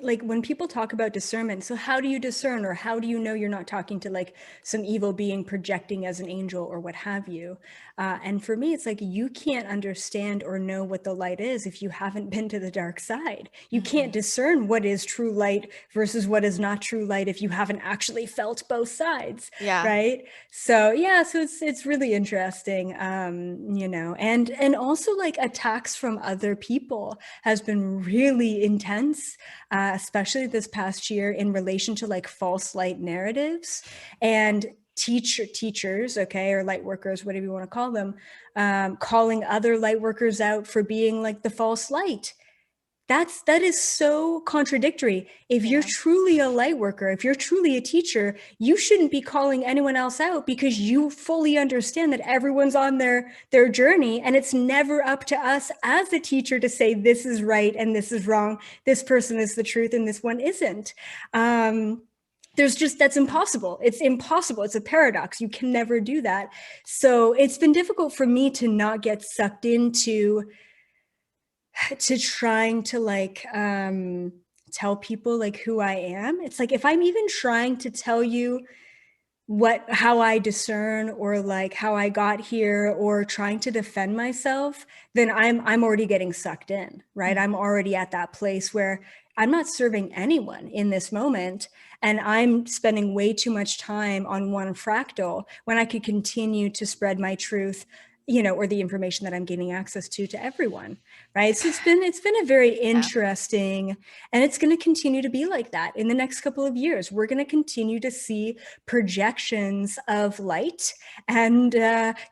like, when people talk about discernment, so how do you discern, or how do you know you're not talking to like some evil being projecting as an angel or what have you? And for me, it's like, you can't understand or know what the light is if you haven't been to the dark side. You can't discern what is true light versus what is not true light if you haven't actually felt both sides. Right. So it's really interesting. And also, like, attacks from other people has been really intense, especially this past year, in relation to like false light narratives and teachers, okay, or light workers, whatever you want to call them, calling other light workers out for being like the false light. That is so contradictory. If you're truly a light worker, if you're truly a teacher, you shouldn't be calling anyone else out, because you fully understand that everyone's on their journey, and it's never up to us as a teacher to say this is right and this is wrong, this person is the truth and this one isn't. That's impossible. It's impossible. It's a paradox. You can never do that. So it's been difficult for me to not get sucked into trying to like tell people like who I am. It's like, if I'm even trying to tell you how I discern, or like how I got here, or trying to defend myself, then I'm already getting sucked in, right? I'm already at that place where I'm not serving anyone in this moment, and I'm spending way too much time on one fractal when I could continue to spread my truth or the information that I'm gaining access to everyone, right? So it's been a very interesting, and it's going to continue to be like that in the next couple of years. We're going to continue to see projections of light and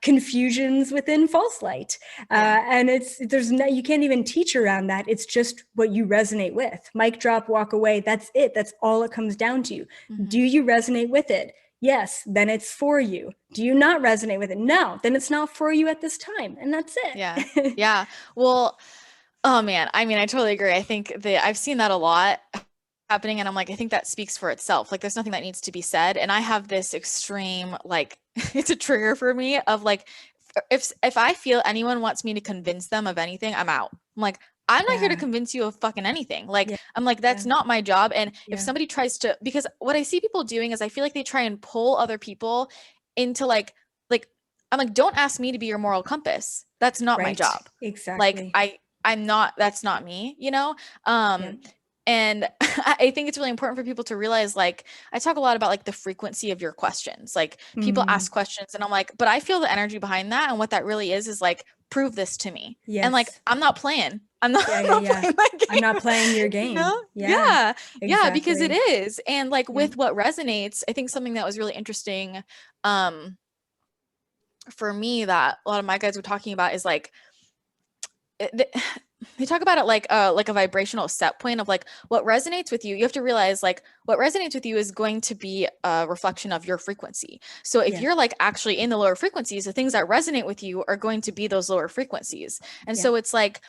confusions within false light, and you can't even teach around that. It's just what you resonate with. Mic drop, walk away. That's it. That's all it comes down to. Do you resonate with it? Yes, then it's for you. Do you not resonate with it? No, then it's not for you at this time. And that's it. Yeah. Yeah. Well, oh man, I mean, I totally agree. I think that I've seen that a lot happening, and I'm like, I think that speaks for itself. Like, there's nothing that needs to be said. And I have this extreme, like, it's a trigger for me of like, if I feel anyone wants me to convince them of anything, I'm out. I'm like, I'm not here to convince you of fucking anything. Like, I'm like, that's not my job. And if somebody tries to, because what I see people doing is I feel like they try and pull other people into like, I'm like, don't ask me to be your moral compass. That's not my job. Exactly. Like, I'm not, that's not me, and I think it's really important for people to realize, like, I talk a lot about like the frequency of your questions. Like, people ask questions and I'm like, but I feel the energy behind that. And what that really is like, prove this to me. Yes. And like, I'm not playing. I'm not, playing I'm not playing your game. Yeah, because it is. And like with what resonates, I think something that was really interesting for me that a lot of my guys were talking about is like, they talk about it like a vibrational set point of like what resonates with you. You have to realize like what resonates with you is going to be a reflection of your frequency. So if you're like actually in the lower frequencies, the things that resonate with you are going to be those lower frequencies. And so it's like,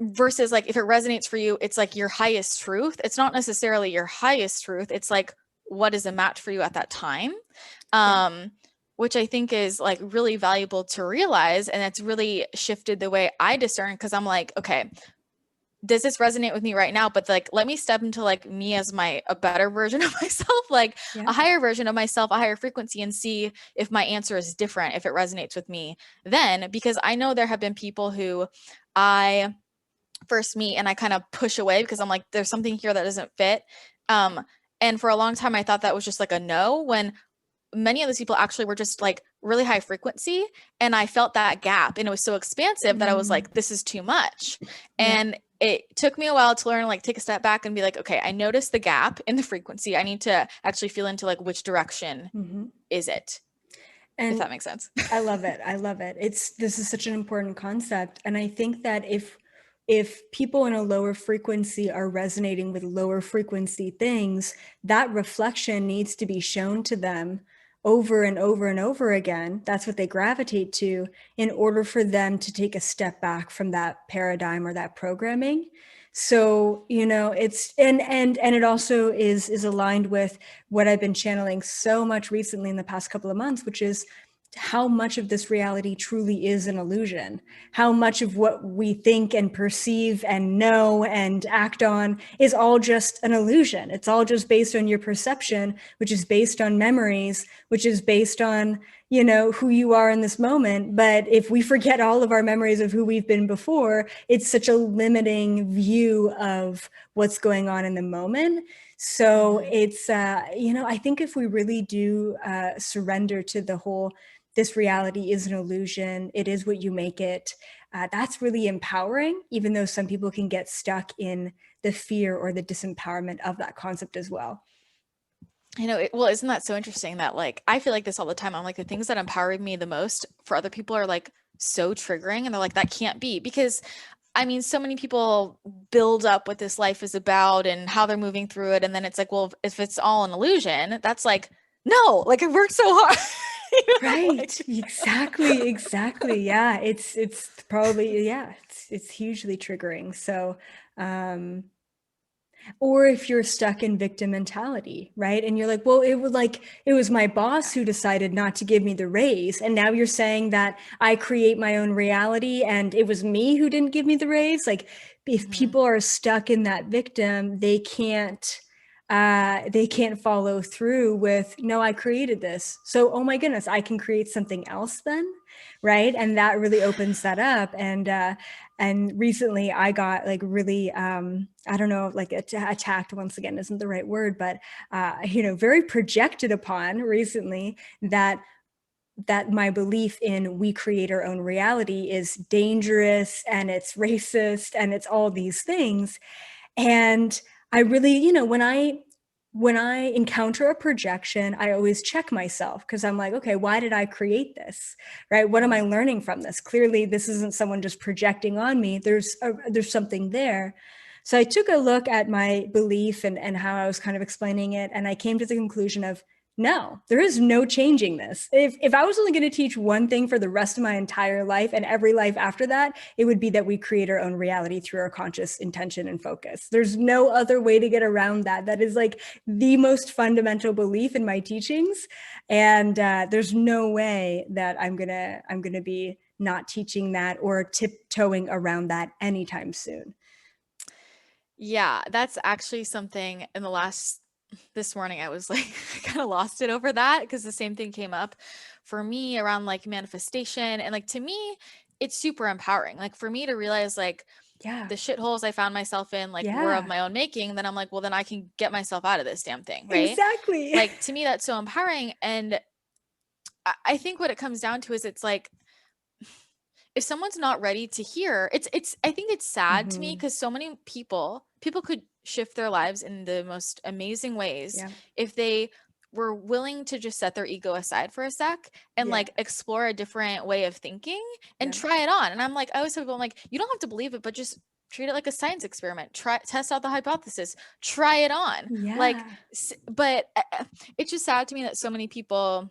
versus like if it resonates for you, it's like your highest truth. It's not necessarily your highest truth. It's like what is a match for you at that time. Which I think is like really valuable to realize. And it's really shifted the way I discern, because I'm like, okay, does this resonate with me right now? But like, let me step into like me as a better version of myself, like a higher version of myself, a higher frequency, and see if my answer is different, if it resonates with me then. Because I know there have been people who I first meet and I kind of push away because I'm like, there's something here that doesn't fit. And for a long time, I thought that was just like a no, when many of those people actually were just like really high frequency. And I felt that gap, and it was so expansive that I was like, this is too much. And it took me a while to learn, like, take a step back and be like, okay, I noticed the gap in the frequency. I need to actually feel into like, which direction is it? And if that makes sense. I love it. I love it. This is such an important concept. And I think that if people in a lower frequency are resonating with lower frequency things, that reflection needs to be shown to them over and over and over again. That's what they gravitate to, in order for them to take a step back from that paradigm or that programming. So, it's, and it also is aligned with what I've been channeling so much recently in the past couple of months, which is how much of this reality truly is an illusion, how much of what we think and perceive and know and act on is all just an illusion. It's all just based on your perception, which is based on memories, which is based on, who you are in this moment. But if we forget all of our memories of who we've been before, it's such a limiting view of what's going on in the moment. So it's, I think if we really do surrender to the whole, this reality is an illusion, it is what you make it, that's really empowering, even though some people can get stuck in the fear or the disempowerment of that concept as well. Well, isn't that so interesting that like, I feel like this all the time. I'm like, the things that empower me the most for other people are like so triggering, and they're like, that can't be, because I mean, so many people build up what this life is about and how they're moving through it. And then it's like, well, if it's all an illusion, that's like, no, like, I worked so hard. Right. Like, exactly. Yeah. It's probably, it's hugely triggering. So, or if you're stuck in victim mentality, right? And you're like, well, it was my boss who decided not to give me the raise. And now you're saying that I create my own reality and it was me who didn't give me the raise. Like, if people are stuck in that victim, they can't follow through with, no, I created this. So, oh my goodness, I can create something else then. Right. And that really opens that up. And recently I got like really, I don't know, like attacked, once again, isn't the right word, but, very projected upon recently, that that my belief in we create our own reality is dangerous and it's racist and it's all these things. And I really, when I encounter a projection, I always check myself because I'm like, okay, why did I create this? Right? What am I learning from this? Clearly, this isn't someone just projecting on me. There's something there. So I took a look at my belief and how I was kind of explaining it, and I came to the conclusion of no, there is no changing this. If I was only going to teach one thing for the rest of my entire life and every life after that, it would be that we create our own reality through our conscious intention and focus. There's no other way to get around that. That is like the most fundamental belief in my teachings, and there's no way that I'm gonna be not teaching that or tiptoeing around that anytime soon. Yeah, that's actually something in the last this morning I was like I kind of lost it over that because the same thing came up for me around like manifestation, and like to me it's super empowering. Like for me to realize like Yeah, the shitholes I found myself in like were of yeah, my own making, then I'm like, well, then I can get myself out of this damn thing, right? exactly. Like to me that's so empowering. And I think what it comes down to is it's like if someone's not ready to hear, it's I think it's sad to me Hmm. because so many people could shift their lives in the most amazing ways Yeah, if they were willing to just set their ego aside for a sec and yeah, like explore a different way of thinking and yeah, try it on. And I'm like, I always tell people, I'm like, you don't have to believe it, but just treat it like a science experiment. Try test out the hypothesis, try it on. Like, yeah. but it's just sad to me that so many people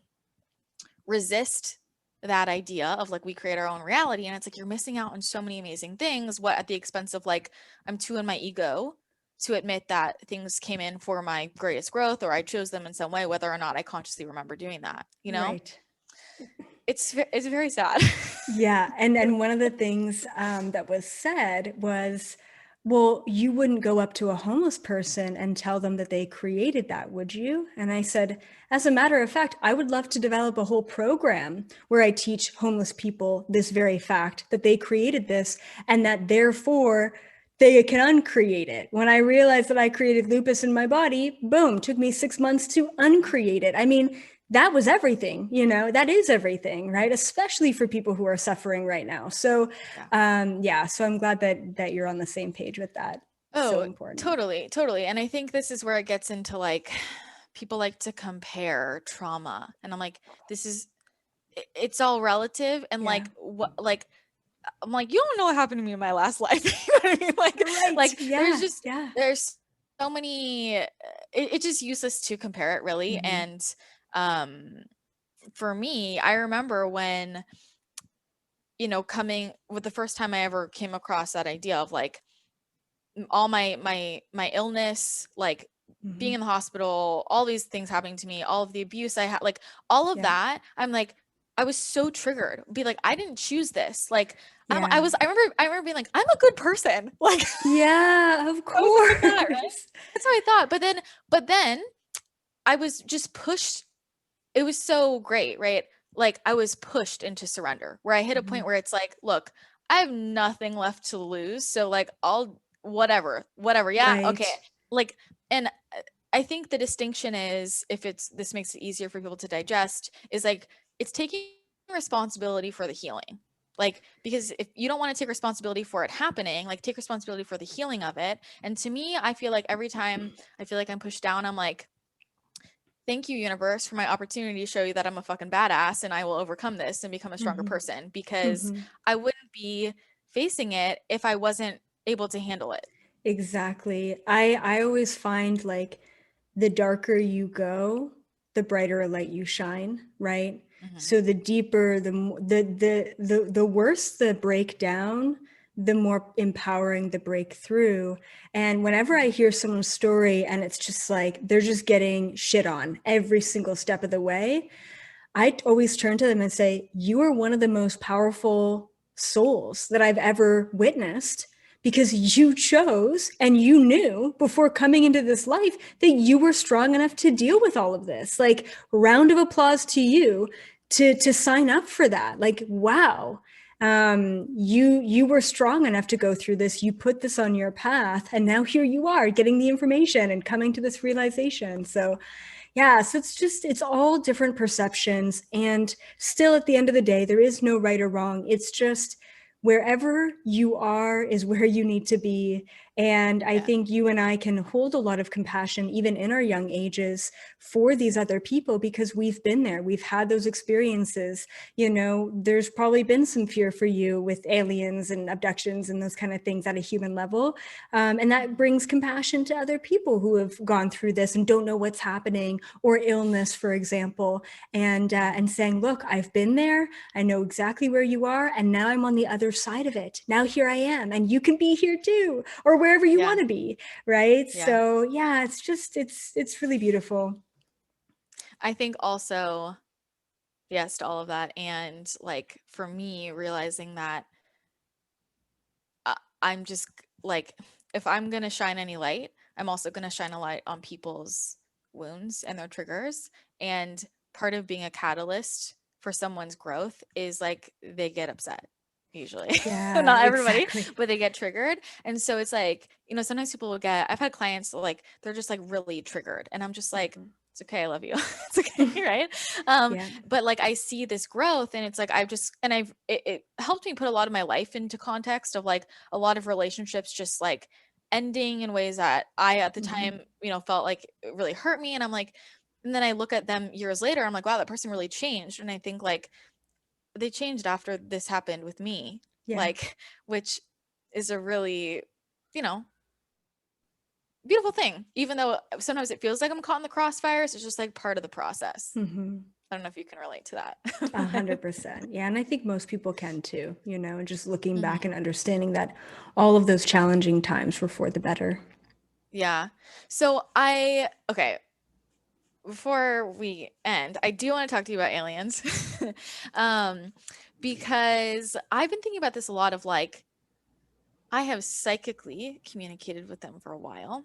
resist that idea of like we create our own reality, and it's like you're missing out on so many amazing things, what at the expense of like I'm too in my ego to admit that things came in for my greatest growth or I chose them in some way whether or not I consciously remember doing that, you know? Right. It's very sad. Yeah, and one of the things that was said was, well, you wouldn't go up to a homeless person and tell them that they created that, would you? And I said, as a matter of fact, I would love to develop a whole program where I teach homeless people this very fact that they created this and that therefore they can uncreate it. When I realized that I created lupus in my body, boom, took me 6 months to uncreate it. I mean, that was everything, that is everything, right? Especially for people who are suffering right now. So Yeah. yeah, so I'm glad that you're on the same page with that. So Oh, important. totally, totally. And I think this is where it gets into like people like to compare trauma. And I'm like, this is it's all relative and Yeah, like what like I'm like, you don't know what happened to me in my last life. You know what I mean? right. There's Yeah, just yeah. there's so many it's just useless to compare it really. Hmm. And um for me, I remember when, coming with the first time I ever came across that idea of like all my illness, like being Hmm. in the hospital, all these things happening to me, all of the abuse I had, like all of Yeah, that, I'm like, I was so triggered. Be like, I didn't choose this. Like, yeah, I remember being like, I'm a good person. Like, yeah, of that was what I thought, right? course. That's what I thought. But then I was just pushed. It was so great, right? Like I was pushed into surrender where I hit a Hmm. point where it's like, look, I have nothing left to lose. So like I'll whatever. Yeah, okay. Right. Like and I think the distinction is if it's this makes it easier for people to digest is like it's taking responsibility for the healing. Like because if you don't want to take responsibility for it happening, like take responsibility for the healing of it. And to me, I feel like every time I feel like I'm pushed down, I'm like thank you, universe, for my opportunity to show you that I'm a fucking badass and I will overcome this and become a stronger Hmm. person because Hmm. I wouldn't be facing it if I wasn't able to handle it. Exactly. I always find like the darker you go, the brighter a light you shine, right? Hmm. So the deeper, the worse the breakdown, the more empowering the breakthrough. And whenever I hear someone's story and it's just like they're just getting shit on every single step of the way, I always turn to them and say, you are one of the most powerful souls that I've ever witnessed because you chose and you knew before coming into this life that you were strong enough to deal with all of this. Like, round of applause to you to sign up for that. Like, wow. You were strong enough to go through this. You put this on your path, and now here you are getting the information and coming to this realization. So Yeah, so it's all different perceptions. And still, at the end of the day, there is no right or wrong. It's just wherever you are is where you need to be. And I Yeah. think you and I can hold a lot of compassion, even in our young ages, for these other people because we've been there. We've had those experiences. You know, there's probably been some fear for you with aliens and abductions and those kind of things at a human level. And that brings compassion to other people who have gone through this and don't know what's happening, or illness, for example, and saying, look, I've been there. I know exactly where you are. And now I'm on the other side of it. Now here I am. And you can be here too, or wherever you Yeah. want to be. Right. Yeah. So yeah, it's really beautiful. I think also, yes to all of that. And like for me, realizing that I'm just like, if I'm going to shine any light, I'm also going to shine a light on people's wounds and their triggers. And part of being a catalyst for someone's growth is like they get upset, usually. Yeah, Not everybody, exactly. but they get triggered. And so it's like, you know, sometimes people will get, I've had clients like, they're just like really triggered. And I'm just like, it's okay, I love you. It's okay, right? Yeah. But like I see this growth and it's like I've just and it helped me put a lot of my life into context of like a lot of relationships just like ending in ways that I at the Mm-hmm. time, you know, felt like it really hurt me. And I'm like, and then I look at them years later, I'm like, wow, that person really changed. And I think like they changed after this happened with me, Yeah. like, which is a really, you know, beautiful thing. Even though sometimes it feels like I'm caught in the crossfires, it's just like part of the process. Mm-hmm. I don't know if you can relate to 100%. Yeah. And I think most people can too, you know, and just looking back that. and understanding that all of those challenging times were for the better. Yeah. Okay, before we end, I do want to talk to you about aliens. um, because I've been thinking about this a lot of like, I have psychically communicated with them for a while,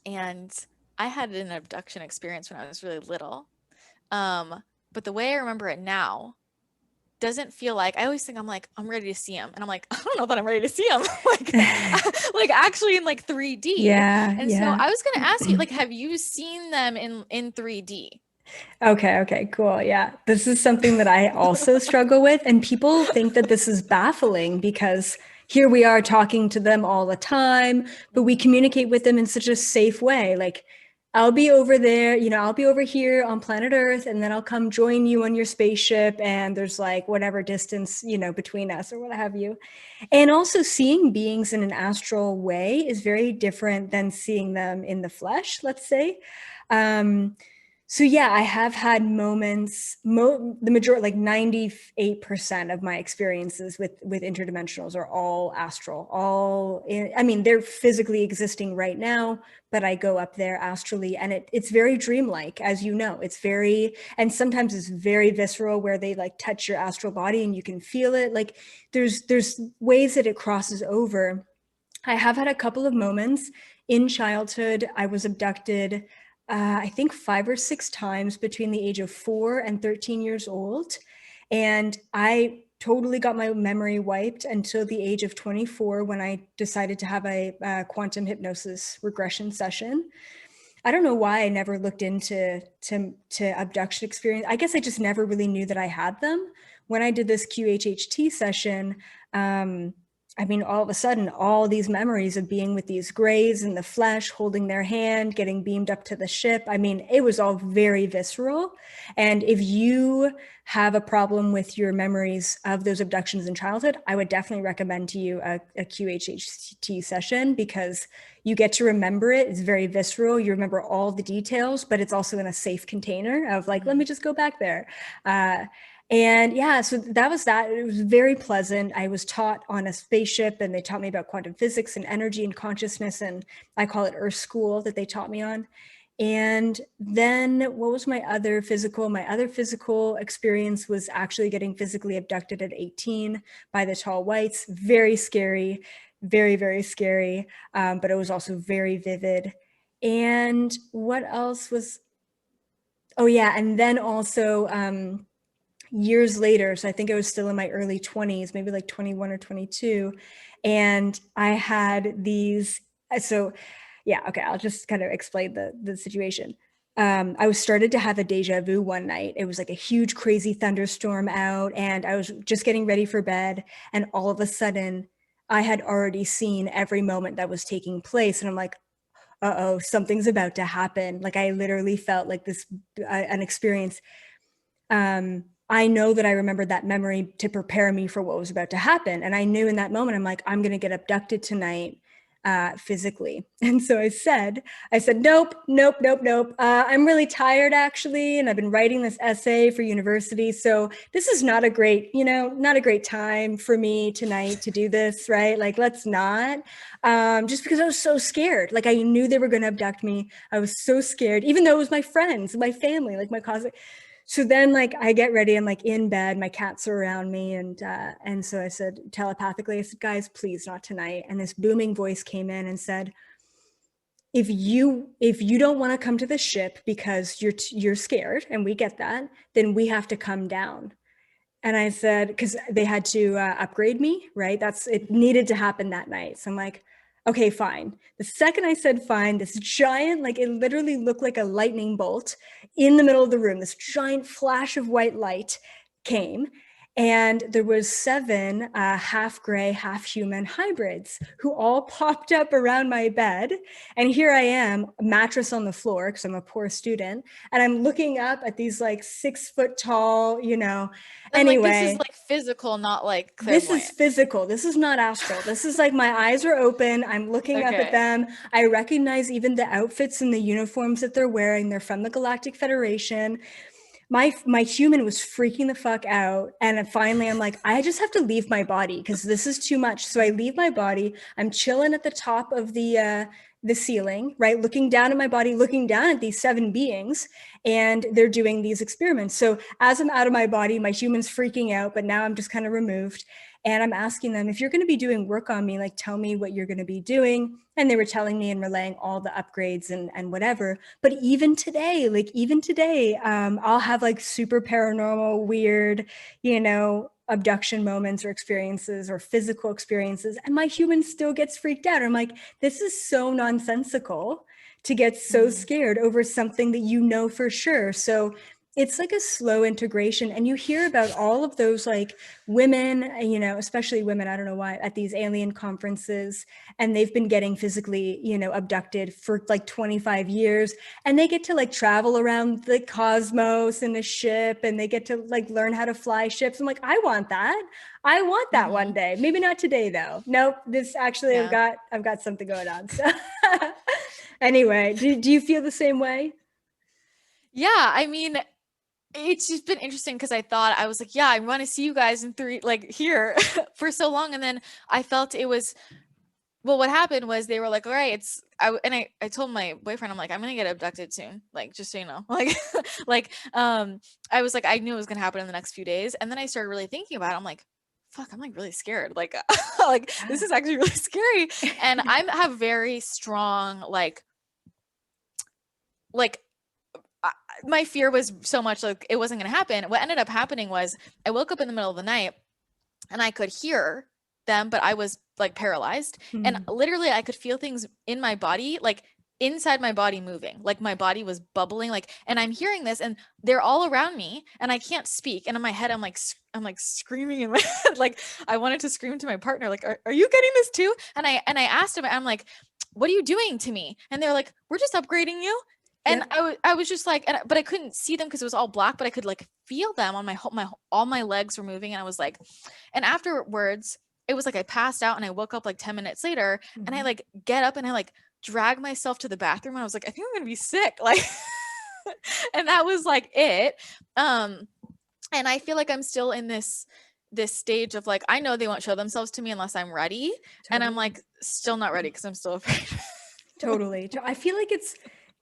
and I had an abduction experience when I was really little. Um, but the way I remember it now doesn't feel like I always think I'm like I'm ready to see him and I'm like I don't know that I'm ready to see him like like actually in like 3D. Yeah. And so Yeah. I was going to ask you like have you seen them in 3D? Okay, okay, cool. Yeah. This is something that I also struggle with. And people think that this is baffling because here we are talking to them all the time, but we Mhm. communicate with them in such a safe way. Like, I'll be over there, you know, I'll be over here on planet Earth, and then I'll come join you on your spaceship. And there's like whatever distance, you know, between us or what have you. And also, seeing beings in an astral way is very different than seeing them in the flesh, let's say. Um, so yeah, I have had moments, the majority, like 98% of my experiences with interdimensionals are all astral, I mean, they're physically existing right now, but I go up there astrally and it's very dreamlike, as you know. It's very, and sometimes it's very visceral where they like touch your astral body and you can feel it. Like there's ways that it crosses over. I have had a couple of moments in childhood. I was abducted, I think 5 or 6 times between the age of 4 and 13 years old. And I totally got my memory wiped until the age of 24 when I decided to have a quantum hypnosis regression session. I don't know why I never looked into to abduction experience. I guess I just never really knew that I had them. When I did this QHHT session, um, I mean, all of a sudden, all these memories of being with these grays in the flesh, holding their hand, getting beamed up to the ship. I mean, it was all very visceral. And if you have a problem with your memories of those abductions in childhood, I would definitely recommend to you a QHHT session because you get to remember it. It's very visceral. You remember all the details, but it's also in a safe container of like, let me Mhm. just go back there. Uh, and yeah, so that was that. It was very pleasant. I was taught on a spaceship and they taught me about quantum physics and energy and consciousness. And I call it Earth School that they taught me on. And then what was my other physical? My other physical experience was actually getting physically abducted at 18 by the tall whites. Very scary, very, very scary. But it was also very vivid. And what else was, oh yeah, and then also years later, so I think I was still in my early 20s, maybe like 21 or 22, and I had these, so yeah, okay, I'll just kind of explain the situation. I was started to have a deja vu one night. It was like a huge, crazy thunderstorm out, and I was just getting ready for bed. And all of a sudden, I had already seen every moment that was taking place. And I'm like, uh-oh, something's about to happen. Like I literally felt like this, an experience. I know that I remembered that memory to prepare me for what was about to happen. And I knew in that moment, I'm like, I'm going to get abducted tonight, physically. And so I said, nope, nope, nope, nope. I'm really tired actually. And I've been writing this essay for university. So this is not a great, not a great time for me tonight to do this. Right. Like, let's not, just because I was so scared. Like I knew they were going to abduct me. I was so scared, even though it was my friends, my family, like my cousin. So then like I get ready, I'm like in bed, my cats are around me, and so I said telepathically, I said, guys, please not tonight. And this booming voice came in and said, if you don't want to come to the ship because you're scared, and we get that, then we have to come down. And I said, because they had to upgrade me, right? It needed to happen that night. So I'm like, okay, fine. The second I said fine, this giant, like it literally looked like a lightning bolt in the middle of the room, this giant flash of white light came. And there was 7 half gray, half human hybrids who all popped up around my bed. And here I am, a mattress on the floor, because I'm a poor student. And I'm looking up at these like 6 foot tall, And like this is anyway, like physical, not like this is clairvoyant. physical. This is not astral. This is like my eyes are open. I'm looking up at Okay. them. I recognize even the outfits and the uniforms that they're wearing. They're from the Galactic Federation. My human was freaking the fuck out, and finally I'm like, I just have to leave my body because this is too much. So I leave my body. I'm chilling at the top of the ceiling, right, looking down at my body, looking down at these 7 beings, and they're doing these experiments. So as I'm out of my body, my human's freaking out, but now I'm just kind of removed. And I'm asking them, if you're going to be doing work on me, like tell me what you're going to be doing. And they were telling me and relaying all the upgrades and whatever. But even today, I'll have like super paranormal, weird, abduction moments or experiences or physical experiences. And my human still gets freaked out. I'm like, this is so nonsensical to get so scared over something that you know for sure. So it's like a slow integration. And you hear about all of those like women, especially women, I don't know why, at these alien conferences, and they've been getting physically, abducted for like 25 years, and they get to like travel around the cosmos in a ship, and they get to like learn how to fly ships. I'm like, I want that. I want that one day. Maybe not today though. Nope. This actually, Yeah. I've got something going on. So anyway, do you feel the same way? Yeah, I mean, it's just been interesting because I was like, yeah, I want to see you guys in 3, like here for so long. And then I felt it was, well, what happened was they were like, all right, I told my boyfriend, I'm like, I'm gonna get abducted soon. Like, just so you know, like, like, I was like, I knew it was gonna happen in the next few days. And then I started really thinking about it. I'm like, fuck, I'm like really scared. Like, like this is actually really scary. And I have very strong, like my fear was so much like it wasn't going to happen. What ended up happening was I woke up in the middle of the night and I could hear them, but I was like paralyzed. And literally, I could feel things in my body, like inside my body moving, like my body was bubbling, like, and I'm hearing this and they're all around me and I can't speak. And in my head, I'm like screaming in my head. Like I wanted to scream to my partner, like, are you getting this too? And I asked him, I'm like, what are you doing to me? And they're like, we're just upgrading you. And Yep. I was just like, but I couldn't see them because it was all black, but I could like feel them on all my legs were moving. And I was like, and afterwards, it was like I passed out and I woke up like 10 minutes later and I like get up and I like drag myself to the bathroom. And I was like, I think I'm gonna be sick. Like, and that was like it. And I feel like I'm still in this stage of like, I know they won't show themselves to me unless I'm ready. And I'm Totally. like, still not ready because I'm still afraid. Totally. I feel like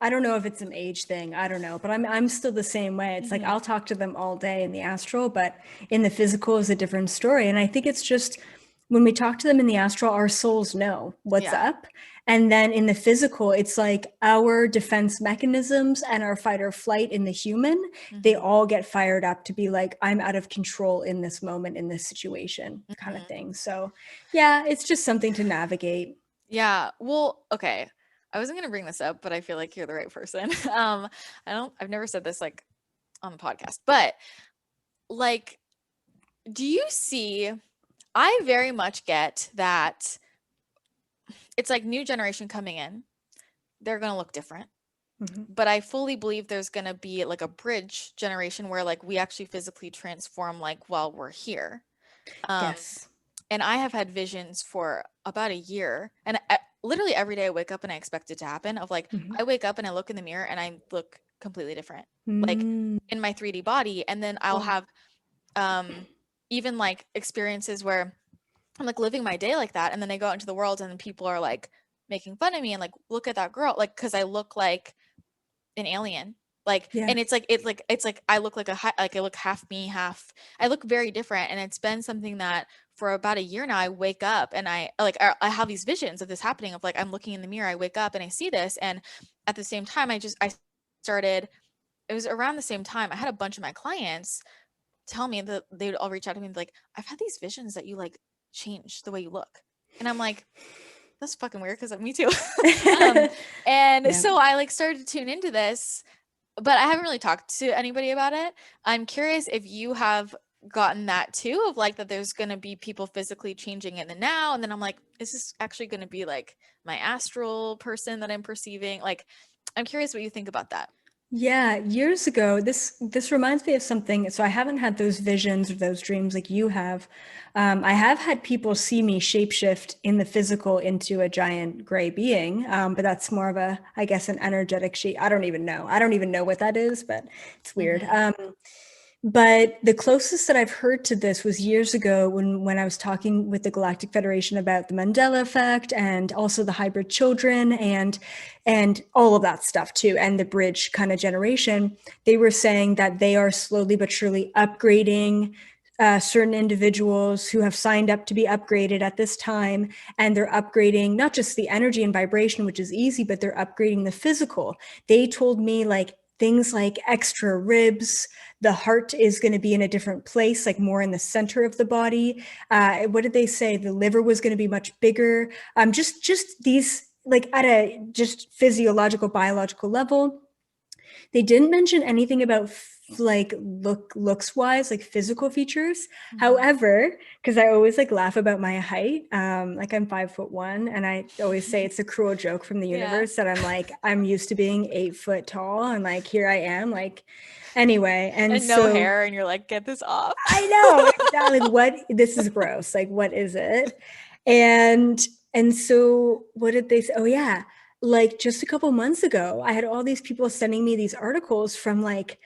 I don't know if it's an age thing. I don't know, but I'm still the same way. It's like I'll talk to them all day in the astral, but in the physical is a different story. And I think it's just when we talk to them in the astral, our souls know what's Yeah. up. And then in the physical, it's like our defense mechanisms and our fight or flight in the human, they Mm-hmm. all get fired up to be like, I'm out of control in this moment, in this situation, kind of Mm-hmm. thing. So yeah, it's just something to navigate. Yeah. Well, okay. I wasn't gonna bring this up, but I feel like you're the right person. I've never said this like on the podcast, but like, do you see, I very much get that it's like new generation coming in, they're gonna look different. Hmm. But I fully believe there's gonna be like a bridge generation where like we actually physically transform like while we're here. Um, Yes. and I have had visions for about a year, and literally every day I wake up and I expect it to happen. Of like, Hmm. I wake up and I look in the mirror and I look completely different, like Mm. in my 3D body. And then I'll Wow. have um, even like experiences where I'm like living my day like that, and then I go out into the world and people are like making fun of me and like, look at that girl, like because I look like an alien. Like, Yeah. and it's like I look like like I look half me, half I look very different. And it's been something that for about a year now, I wake up and I have these visions of this happening, of like I'm looking in the mirror, I wake up and I see this. And at the same time, I started, it was around the same time I had a bunch of my clients tell me that they would all reach out to me and be like, I've had these visions that you like change the way you look. And I'm like, that's fucking weird because me too. um, and Yeah. so I like started to tune into this, but I haven't really talked to anybody about it. I'm curious if you have gotten that too, of like that there's going to be people physically changing in the now. And then I'm like, is this actually going to be like my astral person that I'm perceiving? Like, I'm curious what you think about that. Yeah, years ago, this reminds me of something. So I haven't had those visions or those dreams like you have. I have had people see me shapeshift in the physical into a giant gray being, but that's more of a, I guess, an energetic shape. I don't even know. I don't even know what that is, but it's weird. Hmm. But the closest that I've heard to this was years ago when I was talking with the Galactic Federation about the Mandela Effect and also the hybrid children and all of that stuff too, and the bridge kind of generation. They were saying that they are slowly but surely upgrading certain individuals who have signed up to be upgraded at this time, and they're upgrading not just the energy and vibration, which is easy, but they're upgrading the physical. They told me like things like extra ribs, the heart is going to be in a different place, like more in the center of the body. What did they say? The liver was going to be much bigger. Just these like at a just physiological, biological level. They didn't mention anything about like looks wise, like physical features. Hmm. However, because I always like laugh about my height, like I'm 5'1", and I always say it's a cruel joke from the Yeah. universe that I'm like I'm used to being 8 foot tall, and like here I am, like anyway, and And no so hair, and you're like, get this off. I know exactly what this is gross. Like, what is it? And and so what did they say? Oh yeah, like just a couple months ago, I had all these people sending me these articles from like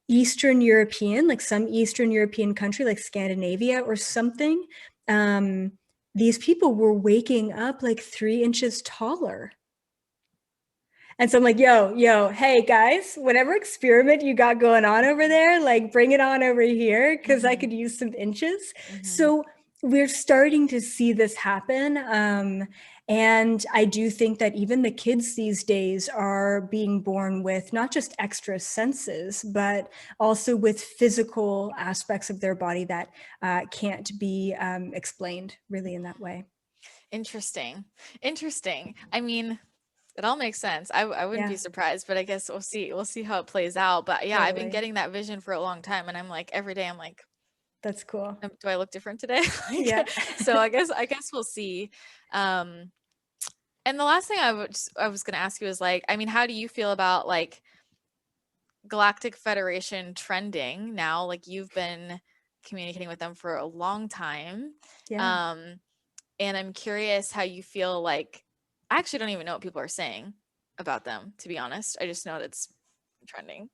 Eastern European, like some Eastern European country, like Scandinavia or something. Um, these people were waking up like 3 inches taller. And so I'm like, yo, hey guys, whatever experiment you got going on over there, like bring it on over here because I Hmm. could use some inches. Hmm. So we're starting to see this happen. And I do think that even the kids these days are being born with not just extra senses, but also with physical aspects of their body that can't be explained really in that way. Interesting. Interesting. I mean, it all makes sense. I wouldn't be Yeah, surprised, but I guess we'll see. We'll see how it plays out. But yeah, I've been totally. getting that vision for a long time, and I'm like every day I'm like, That's cool. Do I look different today?" Yeah. Like, so I guess we'll see. Um, and the last thing I was gonna ask you is like, I mean, how do you feel about like Galactic Federation trending now? Like you've been communicating with them for a long time. Yeah. Um, and I'm curious how you feel like, I actually don't even know what people are saying about them, to be honest. I just know it's trending.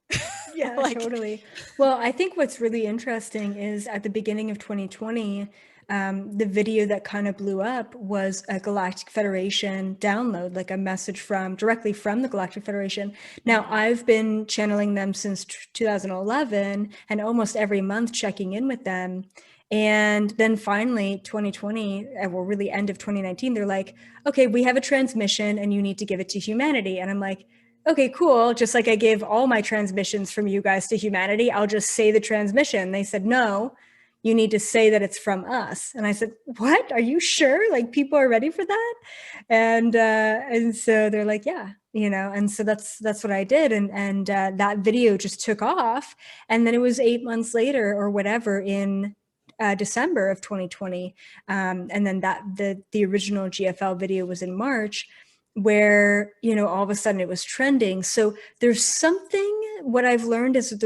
Yeah, Like, totally. Well, I think what's really interesting is at the beginning of 2020, the video that kind of blew up was a Galactic Federation download, like a message from directly from the Galactic Federation. Now, mhm, I've been channeling them since 2011 and almost every month checking in with them. And then finally, 2020, well, really end of 2019, they're like, okay, we have a transmission and you need to give it to humanity. And I'm like, okay, cool. Just like I gave all my transmissions from you guys to humanity, I'll just say the transmission. They said, no, You need to say that it's from us. And I said, what? Are you sure? Like people are ready for that? And so they're like, yeah, you know, and so that's what I did. And that video just took off. And then it was 8 months later or whatever in December of 2020. And then the original GFL video was in March, where, you know, all of a sudden it was trending. So there's something, what I've learned is that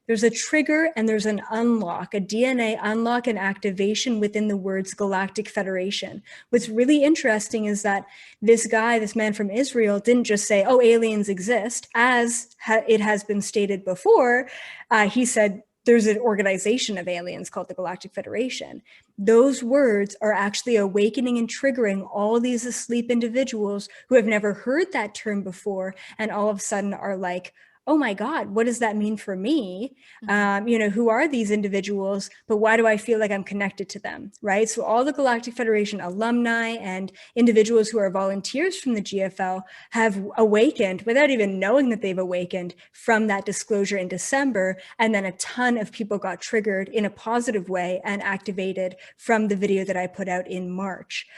there's a trigger and there's an unlock, a DNA unlock and activation within the words Galactic Federation. What's really interesting is that this man from Israel, didn't just say, oh, aliens exist, as it has been stated before. He said, there's an organization of aliens called the Galactic Federation. Those words are actually awakening and triggering all these asleep individuals who have never heard that term before, and all of a sudden are like, oh my God, what does that mean for me? You know, who are these individuals, but why do I feel like I'm connected to them, right? So all the Galactic Federation alumni and individuals who are volunteers from the GFL have awakened without even knowing that they've awakened from that disclosure in December. And then a ton of people got triggered in a positive way and activated from the video that I put out in March.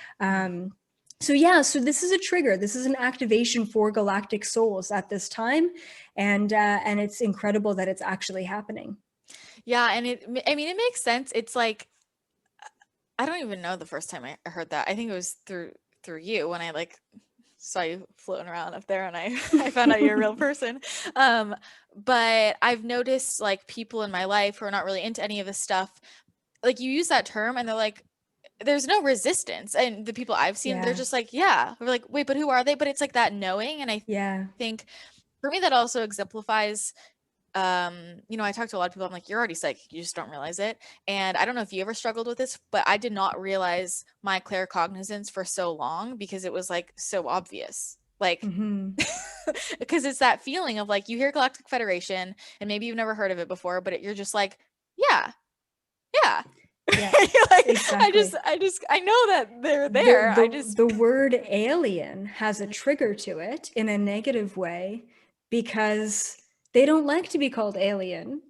So yeah, so this is a trigger. This is an activation for galactic souls at this time, and it's incredible that it's actually happening. Yeah, and I mean, it makes sense. It's like, I don't even know the first time I heard that. I think it was through you, when I like saw you floating around up there, and I found out you're a real person. But I've noticed like people in my life who are not really into any of this stuff, like you use that term and they're like, there's no resistance. And the people I've seen, they're Yeah, just like, yeah. We're like, wait, but who are they? But it's like that knowing. And I yeah. think for me, that also exemplifies, you know, I talk to a lot of people. I'm like, you're already psychic. You just don't realize it. And I don't know if you ever struggled with this, but I did not realize my claircognizance for so long because it was like so obvious. Like, Mm-hmm. because it's that feeling of like you hear Galactic Federation and maybe you've never heard of it before, but you're just like, yeah, yeah. Yeah, You're like, exactly. I know that they're The, there. I the just, the word alien has a trigger to it in a negative way because they don't like to be called alien,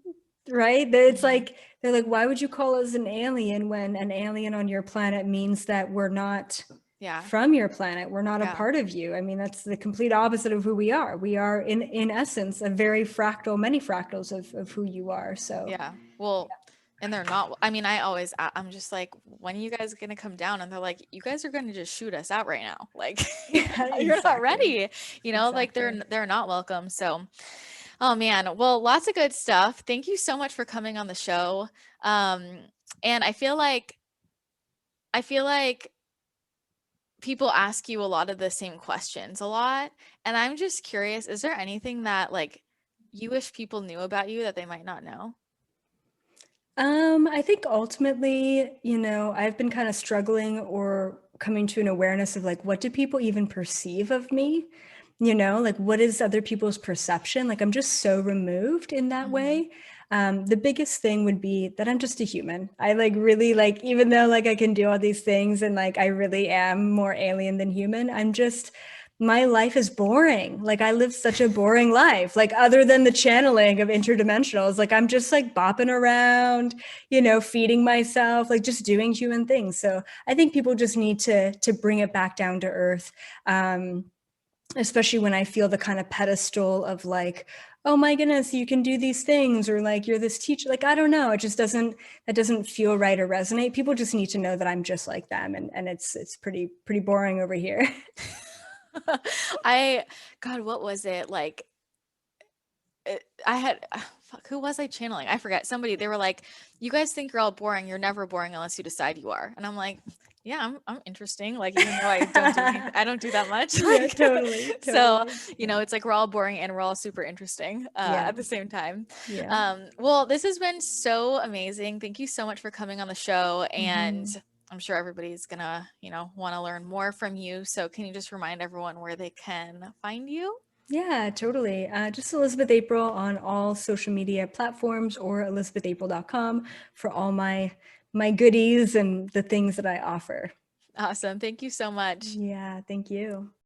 right? It's Mhm. like they're like, why would you call us an alien when an alien on your planet means that we're not Yeah, from your planet, we're not a yeah, part of you? I mean, that's the complete opposite of who we are. We are in essence a very fractal, many fractals of who you are. So yeah. Well, and they're not. I mean, I'm just like, when are you guys gonna come down? And they're like, you guys are gonna just shoot us out right now. Like, yeah, you're not exactly. ready. You know, like Exactly. they're not welcome. So, oh man. Well, lots of good stuff. Thank you so much for coming on the show. Um, and I feel like people ask you a lot of the same questions a lot. And I'm just curious, is there anything that like you wish people knew about you that they might not know? I think ultimately, you know, I've been kind of struggling or coming to an awareness of like, what do people even perceive of me? You know, like what is other people's perception? Like I'm just so removed in that Hmm. way. The biggest thing would be that I'm just a human. I like really like, even though like I can do all these things and like I really am more alien than human, I'm just, my life is boring. Like I live such a boring life. Like other than the channeling of interdimensionals, like I'm just like bopping around, you know, feeding myself, like just doing human things. So I think people just need to bring it back down to earth. Especially when I feel the kind of pedestal of like, oh my goodness, you can do these things, or like you're this teacher. Like I don't know, it just doesn't, that doesn't feel right or resonate. People just need to know that I'm just like them, and it's pretty boring over here. I, God, what was it? Like, I had, fuck, who was I channeling? I forget. Somebody, they were like, you guys think you're all boring. You're never boring unless you decide you are. And I'm like, yeah, I'm interesting. Like, even though I don't do anything, I don't do that much. Yeah, Like, totally, so, totally. you know, it's like we're all boring and we're all super interesting Yeah, at the same time. yeah. Well, this has been so amazing. Thank you so much for coming on the show. And Hmm. I'm sure everybody's gonna, you know, want to learn more from you. So can you just remind everyone where they can find you? Yeah, totally. Just Elizabeth April on all social media platforms, or elizabethapril.com for all my goodies and the things that I offer. Awesome. Thank you so much. Yeah, thank you.